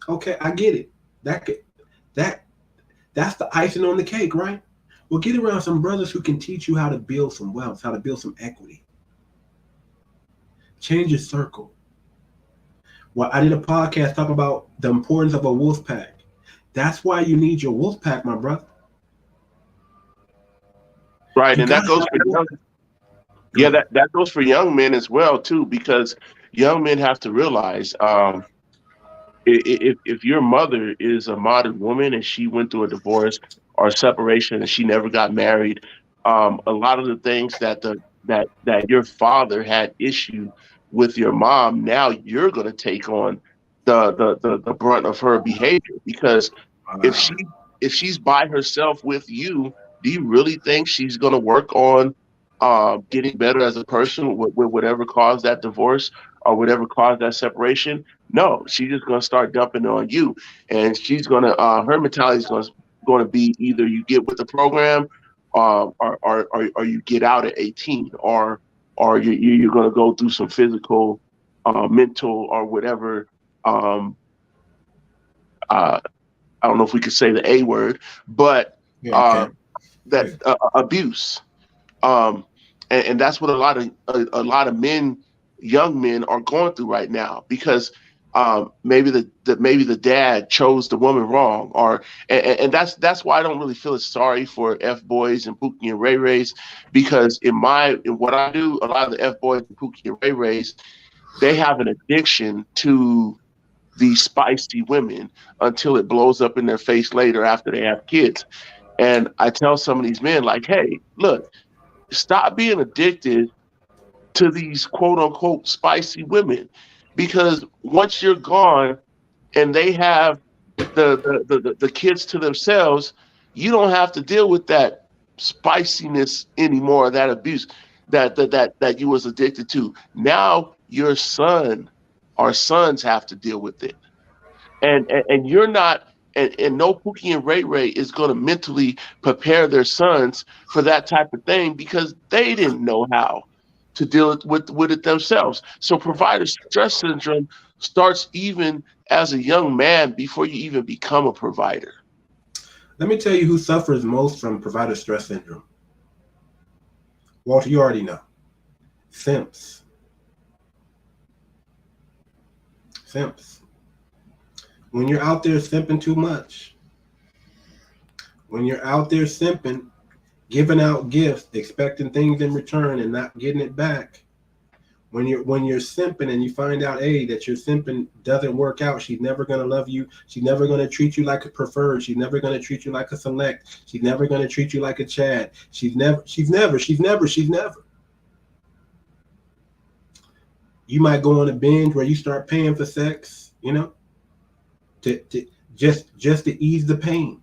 okay, I get it. That's the icing on the cake, right? Well, get around some brothers who can teach you how to build some wealth, how to build some equity. Change your circle. Well, I did a podcast talking about the importance of a wolf pack. That's why you need your wolf pack, my brother. Right, You and that gotta goes have for a wolf young. pack. Go Yeah, ahead. that goes for young men as well too, because young men have to realize if your mother is a modern woman and she went through a divorce or a separation and she never got married, a lot of the things that your father had issue with your mom, now you're going to take on the brunt of her behavior because if Wow. she if she's by herself with you, do you really think she's going to work on getting better as a person with whatever caused that divorce or whatever caused that separation? No, she's just gonna start dumping it on you, and she's gonna her mentality is going to be either you get with the program, or you get out at 18, or you're gonna go through some physical, mental, or whatever. Um, uh, I don't know if we could say the A word, but Yeah, you uh, can. Go that ahead. abuse. Um, and that's what a lot of men, young men, are going through right now because maybe the dad chose the woman wrong, or and that's why I don't really feel as sorry for F boys and Pookie and Ray Rays because in what I do, a lot of the F boys and Pookie and Ray Rays, they have an addiction to these spicy women until it blows up in their face later after they have kids. And I tell some of these men like, hey, look, stop being addicted to these quote unquote spicy women because once you're gone and they have the kids to themselves, you don't have to deal with that spiciness anymore, that abuse that you was addicted to. Now your son or sons have to deal with it, and you're not, and no Pookie and Ray Ray is going to mentally prepare their sons for that type of thing because they didn't know how to deal with it themselves. So provider stress syndrome starts even as a young man before you even become a provider. Let me tell you who suffers most from provider stress syndrome. Walter, you already know. Simps. Simps. When you're out there simping too much, when you're out there simping, giving out gifts, expecting things in return and not getting it back, when you're simping and you find out, hey, that your simping doesn't work out, she's never gonna love you, she's never gonna treat you like a preferred, she's never gonna treat you like a select, she's never gonna treat you like a Chad, she's never. You might go on a binge where you start paying for sex, to just to ease the pain.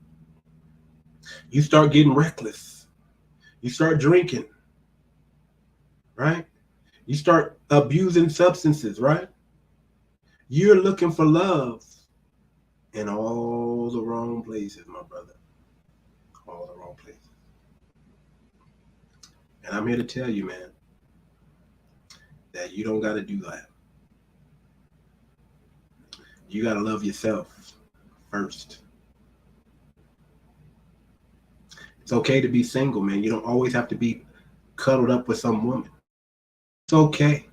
You start getting reckless. You start drinking, right? You start abusing substances, right? You're looking for love in all the wrong places, my brother. All the wrong places. And I'm here to tell you, man, that you don't got to do that. You got to love yourself first. It's okay to be single, man. You don't always have to be cuddled up with some woman. It's okay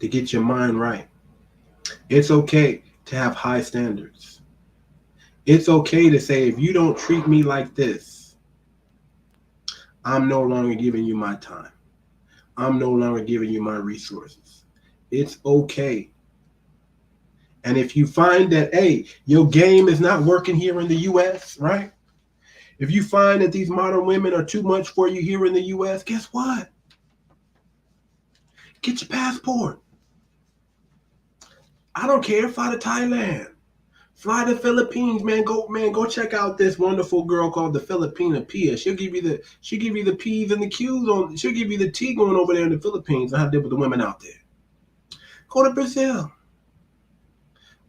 to get your mind right. It's okay to have high standards. It's okay to say, if you don't treat me like this, I'm no longer giving you my time. I'm no longer giving you my resources. It's okay. And if you find that, hey, your game is not working here in the U.S., right? If you find that these modern women are too much for you here in the U.S., guess what? Get your passport. I don't care. Fly to Thailand. Fly to Philippines, man. Go check out this wonderful girl called the Filipina Pia. She'll give you the P's and the Q's on. She'll give you the tea going over there in the Philippines and how to deal with the women out there. Go to Brazil.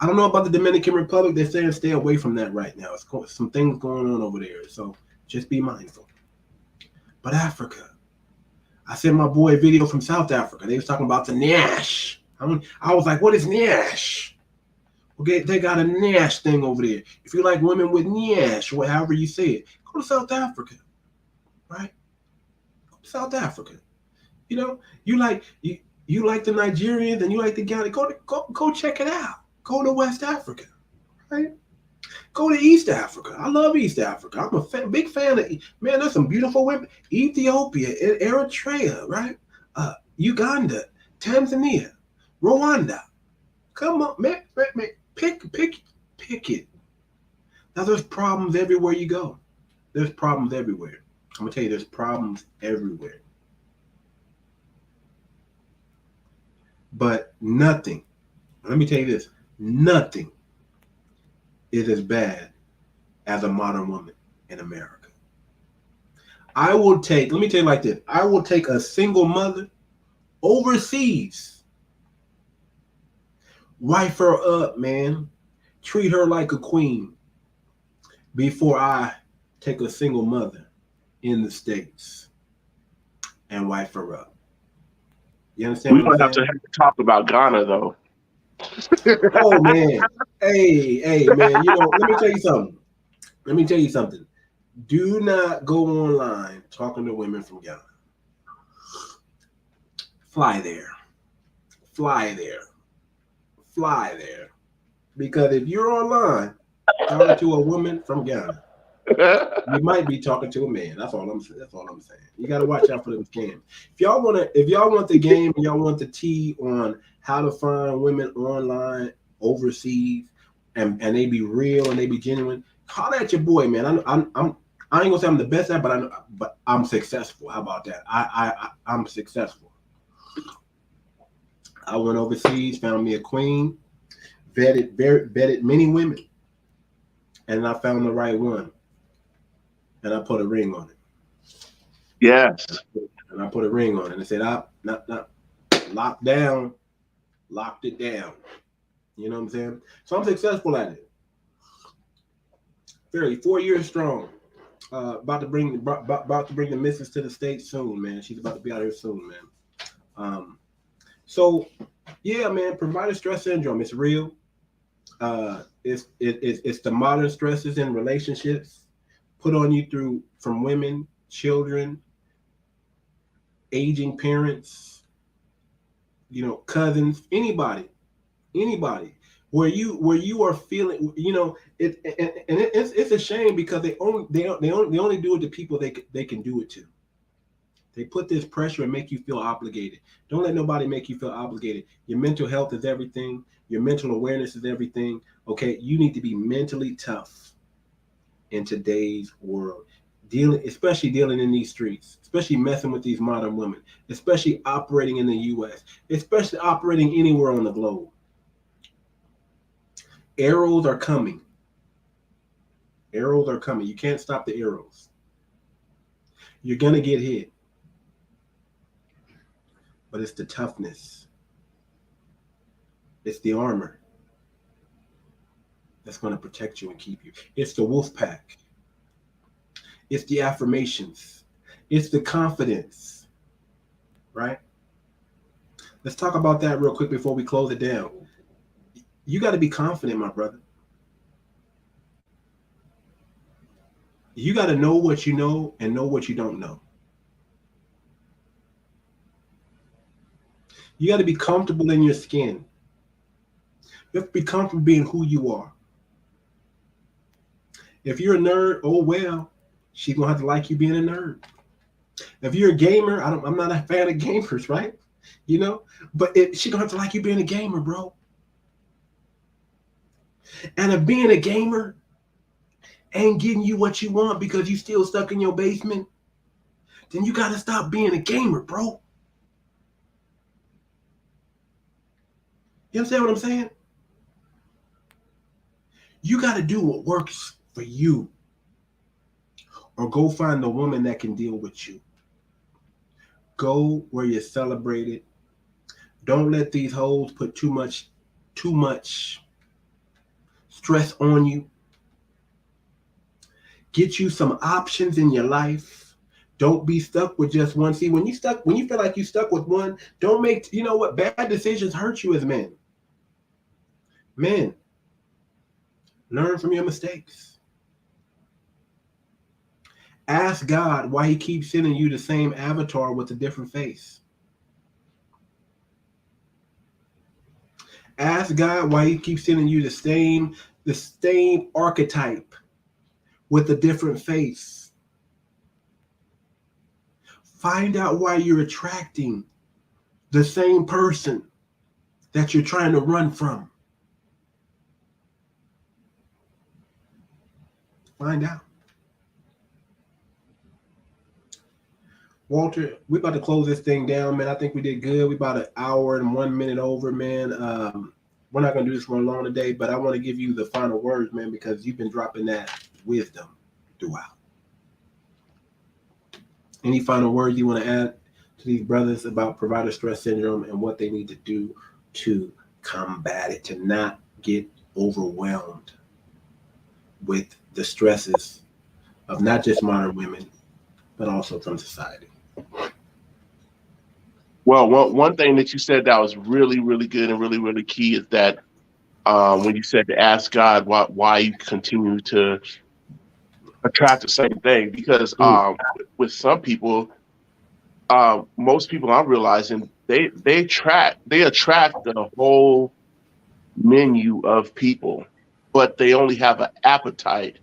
I don't know about the Dominican Republic. They're saying stay away from that right now. It's some things going on over there, so just be mindful. But Africa, I sent my boy a video from South Africa. They was talking about the Nash. I was like, what is Nash? Okay, they got a Nash thing over there. If you like women with Nash, or however you say it, go to South Africa, right? Go to South Africa. You know, you like the Nigerians and you like the Ghana. Go check it out. Go to West Africa, right? Go to East Africa. I love East Africa. I'm a big fan of, man, there's some beautiful women. Ethiopia, Eritrea, right? Uganda, Tanzania, Rwanda. Come on, man, pick it. Now, there's problems everywhere you go. There's problems everywhere. I'm going to tell you, there's problems everywhere. But nothing, let me tell you this, nothing is as bad as a modern woman in America. Let me tell you like this, I will take a single mother overseas, wife her up, man, treat her like a queen, before I take a single mother in the States and wife her up. You understand? We don't have to talk about Ghana, though. Oh, man. Hey, man. You know, let me tell you something. Do not go online talking to women from Ghana. Fly there. Because if you're online talking to a woman from Ghana, you might be talking to a man. That's all I'm saying. You got to watch out for them scams. If y'all want the game, and y'all want the tea on how to find women online overseas, and they be real and they be genuine, call at your boy, man. I ain't gonna say I'm the best at, but I'm successful. How about that? I'm successful. I went overseas, found me a queen, vetted many women, and I found the right one. And I put a ring on it. Yes. And I put a ring on it and said, locked it down. You know what I'm saying? So I'm successful at it. 4 years strong. About to bring the missus to the States soon, man. She's about to be out here soon, man. So yeah, man, provider stress syndrome. It's real. It's the modern stresses in relationships put on you from women, children, aging parents, you know, cousins, anybody, where you are feeling, you know, it's a shame because they only do it to people they can do it to. They put this pressure and make you feel obligated. Don't let nobody make you feel obligated. Your mental health is everything. Your mental awareness is everything. Okay, you need to be mentally tough in today's world, especially dealing in these streets, especially messing with these modern women, especially operating in the U.S., especially operating anywhere on the globe. Arrows are coming. You can't stop the arrows. You're gonna get hit, but it's the toughness. It's the armor that's going to protect you and keep you. It's the wolf pack. It's the affirmations. It's the confidence, right? Let's talk about that real quick before we close it down. You got to be confident, my brother. You got to know what you know and know what you don't know. You got to be comfortable in your skin. You have to be comfortable being who you are. If you're a nerd, oh well, she's gonna have to like you being a nerd. If you're a gamer, I'm not a fan of gamers, right? You know, but she gonna have to like you being a gamer, bro. And if being a gamer ain't getting you what you want because you still stuck in your basement, then you gotta stop being a gamer, bro. You understand what I'm saying? You gotta do what works for you, or go find the woman that can deal with you. Go where you're celebrated. Don't let these hoes put too much stress on you. Get you some options in your life. Don't be stuck with just one. See, when you feel like you stuck with one, don't make, you know what, bad decisions hurt you as men. Men, learn from your mistakes. Ask God why he keeps sending you the same avatar with a different face. Ask God why he keeps sending you the same archetype with a different face. Find out why you're attracting the same person that you're trying to run from. Find out. Walter, we're about to close this thing down, man. I think we did good. We about an hour and 1 minute over, man. We're not going to do this for long today, but I want to give you the final words, man, because you've been dropping that wisdom throughout. Any final words you want to add to these brothers about provider stress syndrome and what they need to do to combat it, to not get overwhelmed with the stresses of not just modern women, but also from society? Well, one thing that you said that was really, really good and really, really key is that when you said to ask God why you continue to attract the same thing, because with some people, most people I'm realizing they attract the whole menu of people, but they only have an appetite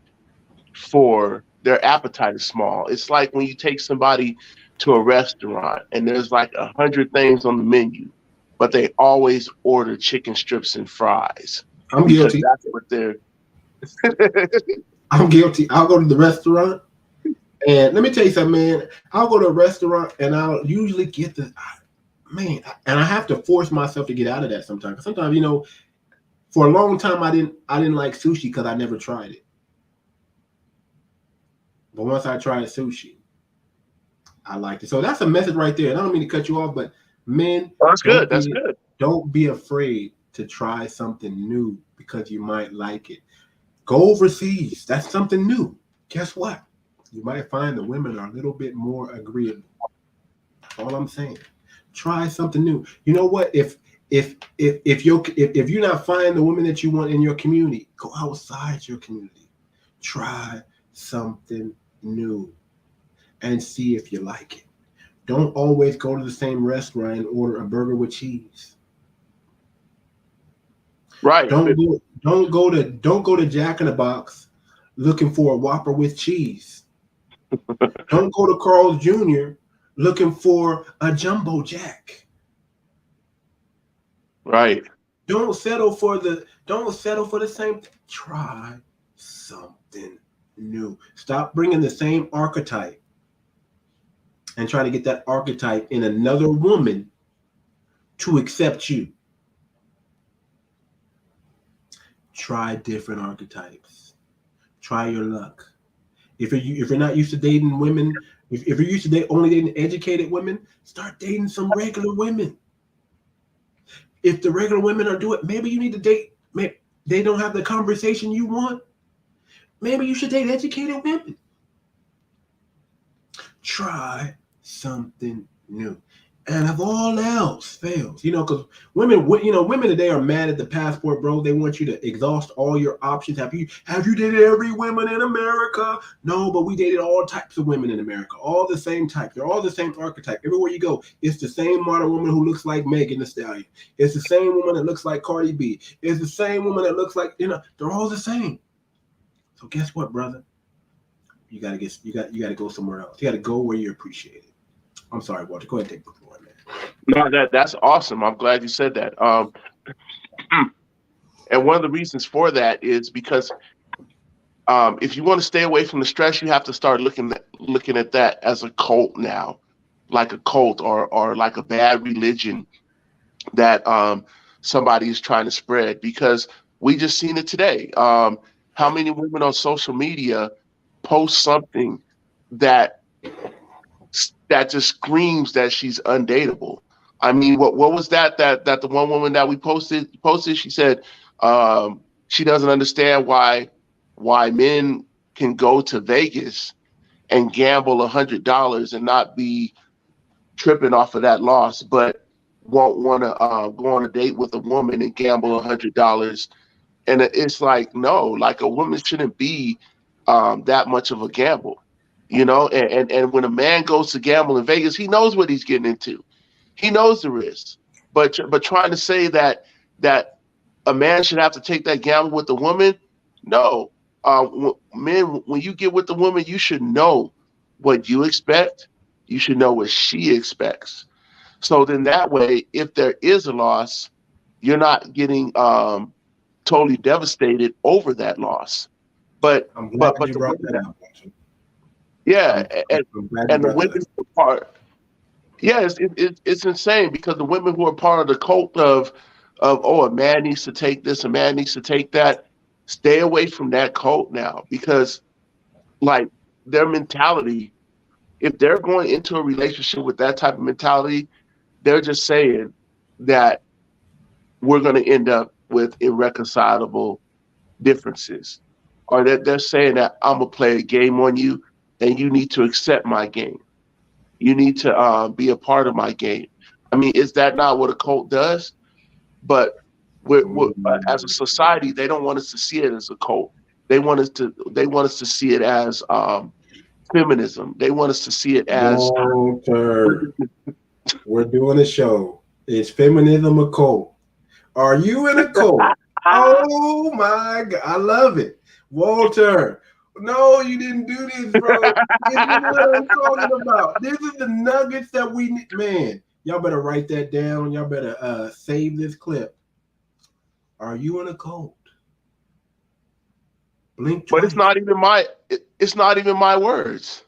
for their appetite is small. It's like when you take somebody to a restaurant and there's like 100 things on the menu, but they always order chicken strips and fries. I'm because guilty. That's what they're. I'm guilty. I'll go to the restaurant, and let me tell you something, man. I'll go to a restaurant and I'll usually get and I have to force myself to get out of that sometimes. Sometimes, you know, for a long time I didn't like sushi because I never tried it. But once I tried sushi, I liked it. So that's a message right there. And I don't mean to cut you off, but men, That's good. That's good. Don't be afraid to try something new because you might like it. Go overseas. That's something new. Guess what? You might find the women are a little bit more agreeable. All I'm saying. Try something new. You know what? If you're not finding the women that you want in your community, go outside your community. Try something new and see if you like it. Don't always go to the same restaurant and order a burger with cheese. Right. Don't go to Jack in the Box looking for a Whopper with cheese. Don't go to Carl's Jr. looking for a Jumbo Jack. Right. Don't settle for the same. Try something new. Stop bringing the same archetype and try to get that archetype in another woman to accept you. Try different archetypes. Try your luck. If you're not used to dating women, if you're used to only dating educated women, start dating some regular women. If the regular women are doing, maybe you need to date. Maybe they don't have the conversation you want. Maybe you should date educated women. Try something new. And if all else fails, because women today are mad at the passport, bro. They want you to exhaust all your options. Have you dated every woman in America? No, but we dated all types of women in America, all the same type. They're all the same archetype. Everywhere you go, it's the same modern woman who looks like Megan Thee Stallion. It's the same woman that looks like Cardi B. It's the same woman that looks like they're all the same. So guess what, brother? You got to go somewhere else. You got to go where you're appreciated. I'm sorry, Walter. Go ahead and take the floor, man. No, that's awesome. I'm glad you said that. And one of the reasons for that is because if you want to stay away from the stress, you have to start looking at that as a cult now, like a cult or like a bad religion that somebody is trying to spread. Because we just seen it today. How many women on social media post something that just screams that she's undateable? I mean, what was that the one woman that we posted? She said she doesn't understand why men can go to Vegas and gamble $100 and not be tripping off of that loss, but won't want to go on a date with a woman and gamble $100. And it's like, no, like a woman shouldn't be that much of a gamble, and when a man goes to gamble in Vegas, he knows what he's getting into. He knows the risks. But trying to say that a man should have to take that gamble with a woman, no. Men, when you get with the woman, you should know what you expect. You should know what she expects. So then that way, if there is a loss, you're not getting totally devastated over that loss. But I'm glad but you the brought women, that up. yeah, I'm glad you and the brought that women up. part. Yeah, it's insane because the women who are part of the cult of a man needs to take this, a man needs to take that, stay away from that cult now, because like their mentality, if they're going into a relationship with that type of mentality, they're just saying that we're going to end up with irreconcilable differences, or that they're saying that I'm gonna play a game on you and you need to accept my game. You need to be a part of my game. I mean, is that not what a cult does? But as a society, they don't want us to see it as a cult. They want us to see it as feminism. They want us to see it as Walter, we're doing a show. Is feminism a cult? Are you in a cult? Oh my God, I love it, Walter. No, you didn't do this, bro. This is what I'm talking about. This is the nuggets that we need, man. Y'all better write that down. Y'all better save this clip. Are you in a cult? Blink but twice. it's not even my words.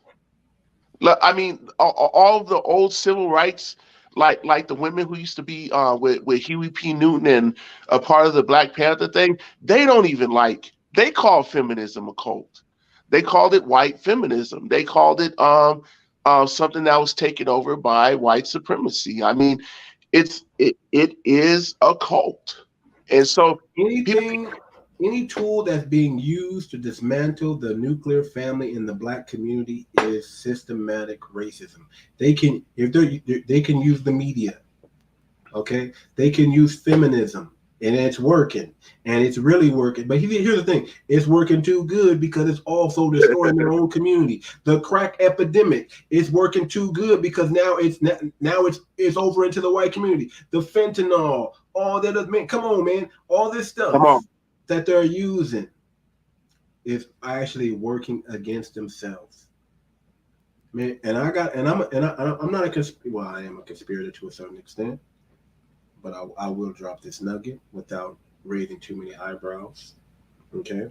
I mean, all of the old civil rights, like the women who used to be with Huey P. Newton and a part of the Black Panther thing, they don't even they call feminism a cult. They called it white feminism. They called it something that was taken over by white supremacy. I mean, it is a cult, and so people. Any tool that's being used to dismantle the nuclear family in the black community is systematic racism. They can they can use the media, okay? They can use feminism, and it's working, and it's really working. But here's the thing: it's working too good because it's also destroying their own community. The crack epidemic is working too good because now it's over into the white community. The fentanyl, all that, man, come on, man, all this Come on. stuff that they're using is actually working against themselves, man. And I'm not I am a conspirator to a certain extent, but I will drop this nugget without raising too many eyebrows. Okay,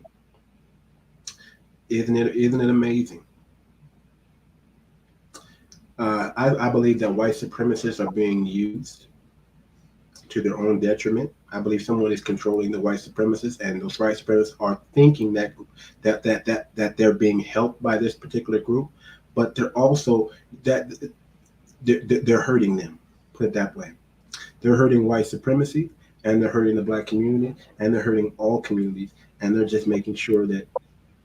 isn't it amazing? I believe that white supremacists are being used to their own detriment. I believe someone is controlling the white supremacists, and those white supremacists are thinking that they're being helped by this particular group, but they're also that they're hurting them. Put it that way. They're hurting white supremacy, and they're hurting the black community, and they're hurting all communities, and they're just making sure that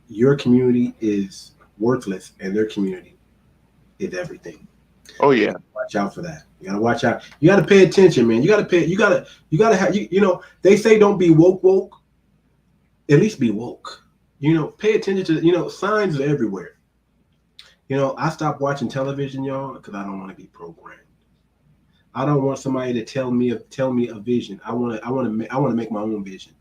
your community is worthless and their community is everything. Oh yeah. Watch out for that. You gotta watch out. You gotta pay attention, man. You gotta have they say don't be woke. At least be woke. Pay attention to signs are everywhere. I stopped watching television, y'all, because I don't want to be programmed. I don't want somebody to tell me a vision. I want to make my own vision.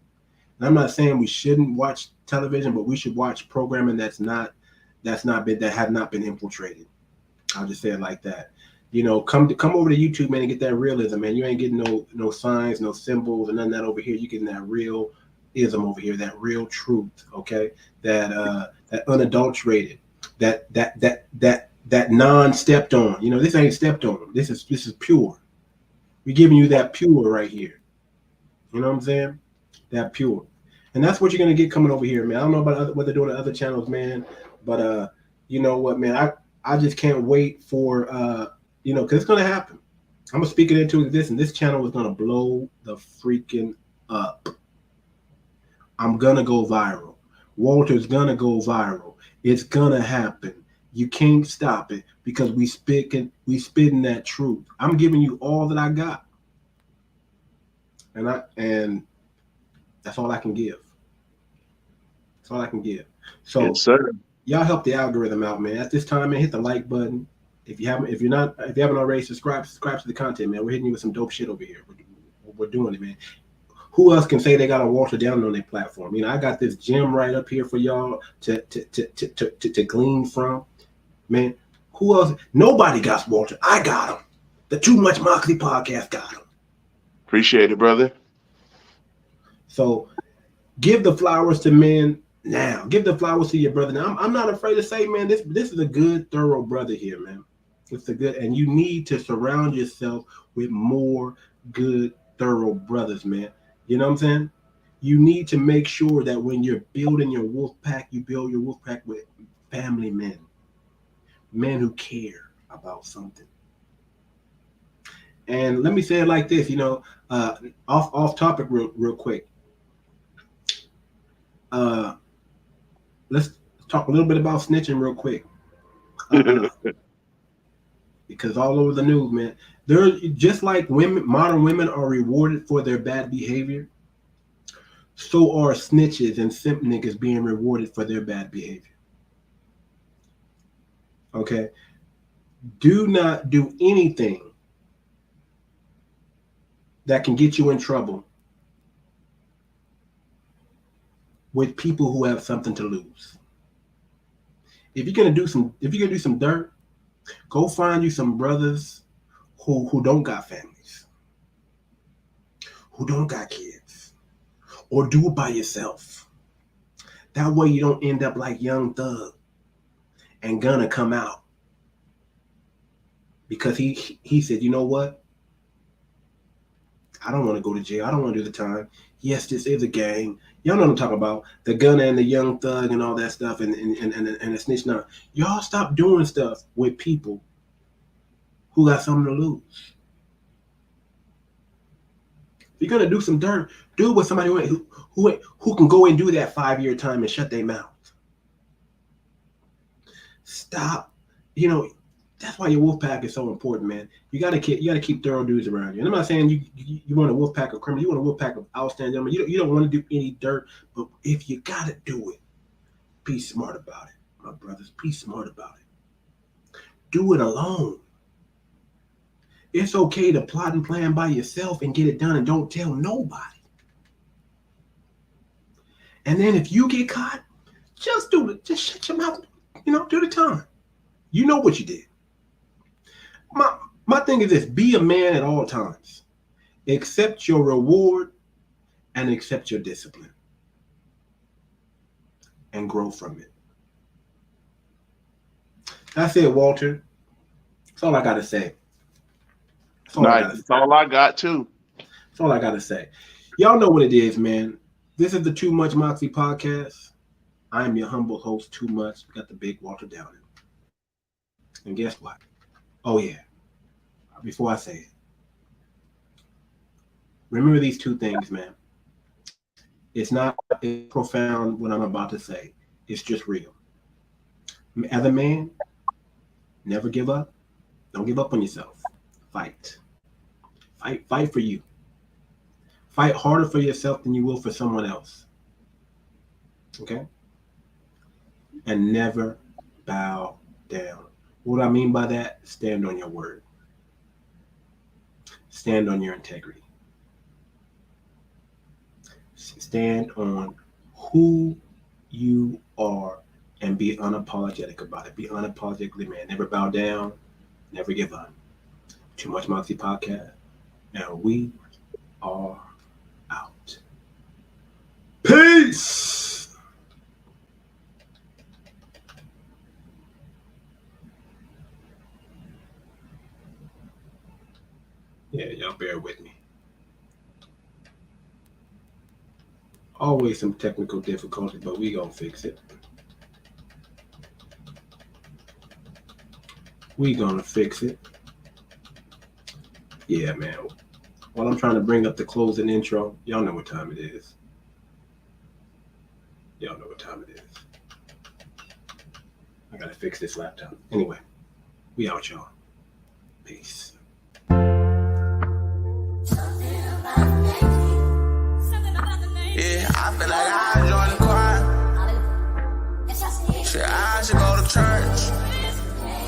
And I'm not saying we shouldn't watch television, but we should watch programming that have not been infiltrated. I'll just say it like that. Come over to YouTube, man, and get that realism, man. You ain't getting no signs, no symbols, and none of that over here. You getting that real ism over here, that real truth, okay? That unadulterated, that non-stepped on. This ain't stepped on. This is pure. We're giving you that pure right here. You know what I'm saying? That pure. And that's what you're gonna get coming over here, man. I don't know about what they're doing on other channels, man, but you know what, man? I just can't wait for because it's gonna happen. I'm gonna speak it into existence. This channel is gonna blow the freaking up. I'm gonna go viral. Walter's gonna go viral. It's gonna happen. You can't stop it because we spitting that truth. I'm giving you all that I got, and that's all I can give. That's all I can give. So, yes, sir. Y'all help the algorithm out, man. At this time, man, hit the like button. If you haven't already, subscribe to the content, man. We're hitting you with some dope shit over here. We're doing it, man. Who else can say they got a Walter Down on their platform? I got this gem right up here for y'all to glean from, man. Who else? Nobody got Walter. I got him. The Too Much Moxie podcast got him. Appreciate it, brother. So, give the flowers to men now. Give the flowers to your brother now. I'm not afraid to say, man, this is a good, thorough brother here, man. It's a good, and you need to surround yourself with more good, thorough brothers, man. You know what I'm saying? You need to make sure that when you're building your wolf pack, you build your wolf pack with family men who care about something. And let me say it like this, off topic real quick. Let's talk a little bit about snitching real quick. Because all over the news, man, they're just like modern women are rewarded for their bad behavior. So are snitches and simp niggas being rewarded for their bad behavior. Okay? Do not do anything that can get you in trouble with people who have something to lose. If you're gonna do some dirt, go find you some brothers who don't got families, who don't got kids, or do it by yourself. That way you don't end up like Young Thug and Gunna come out because he said, you know what? I don't want to go to jail. I don't want to do the time. Yes, this is a gang. Y'all know what I'm talking about. The Gunna and the Young Thug and all that stuff and the snitch. Now, y'all stop doing stuff with people who got something to lose. If you're gonna do some dirt, do it with somebody who can go and do that 5-year time and shut their mouth. Stop. That's why your wolf pack is so important, man. You gotta keep thorough dudes around you. And I'm not saying you want a wolf pack of criminals. You want a wolf pack of outstanding gentlemen. You don't want to do any dirt, but if you gotta do it, be smart about it, my brothers. Be smart about it. Do it alone. It's okay to plot and plan by yourself and get it done and don't tell nobody. And then if you get caught, just shut your mouth. Do the time. You know what you did. My thing is this: be a man at all times. Accept your reward and accept your discipline. And grow from it. That's it, Walter. That's all I gotta say. That's all I got too. That's all I gotta say. Y'all know what it is, man. This is the Too Much Moxie podcast. I am your humble host, Too Much. We got the big Walter Downing. And guess what? Oh yeah. Before I say it, remember these two things, man. It's not profound what I'm about to say. It's just real. As a man, never give up Don't give up on yourself. Fight. Fight for you. Fight harder for yourself than you will for someone else. Okay? And never bow down. What I mean by that, stand on your word. Stand on your integrity. Stand on who you are and be unapologetic about it. Be unapologetically man. Never bow down. Never give up. Too Much Moxie Podcast. And we are out. Peace. Yeah, y'all bear with me. Always some technical difficulties, but we gonna fix it. We gonna fix it. Yeah, man. While I'm trying to bring up the closing intro, y'all know what time it is. Y'all know what time it is. I gotta fix this laptop. Anyway, we out, y'all. Peace. Yeah, I feel like I joined the choir. Shit, I should go to church.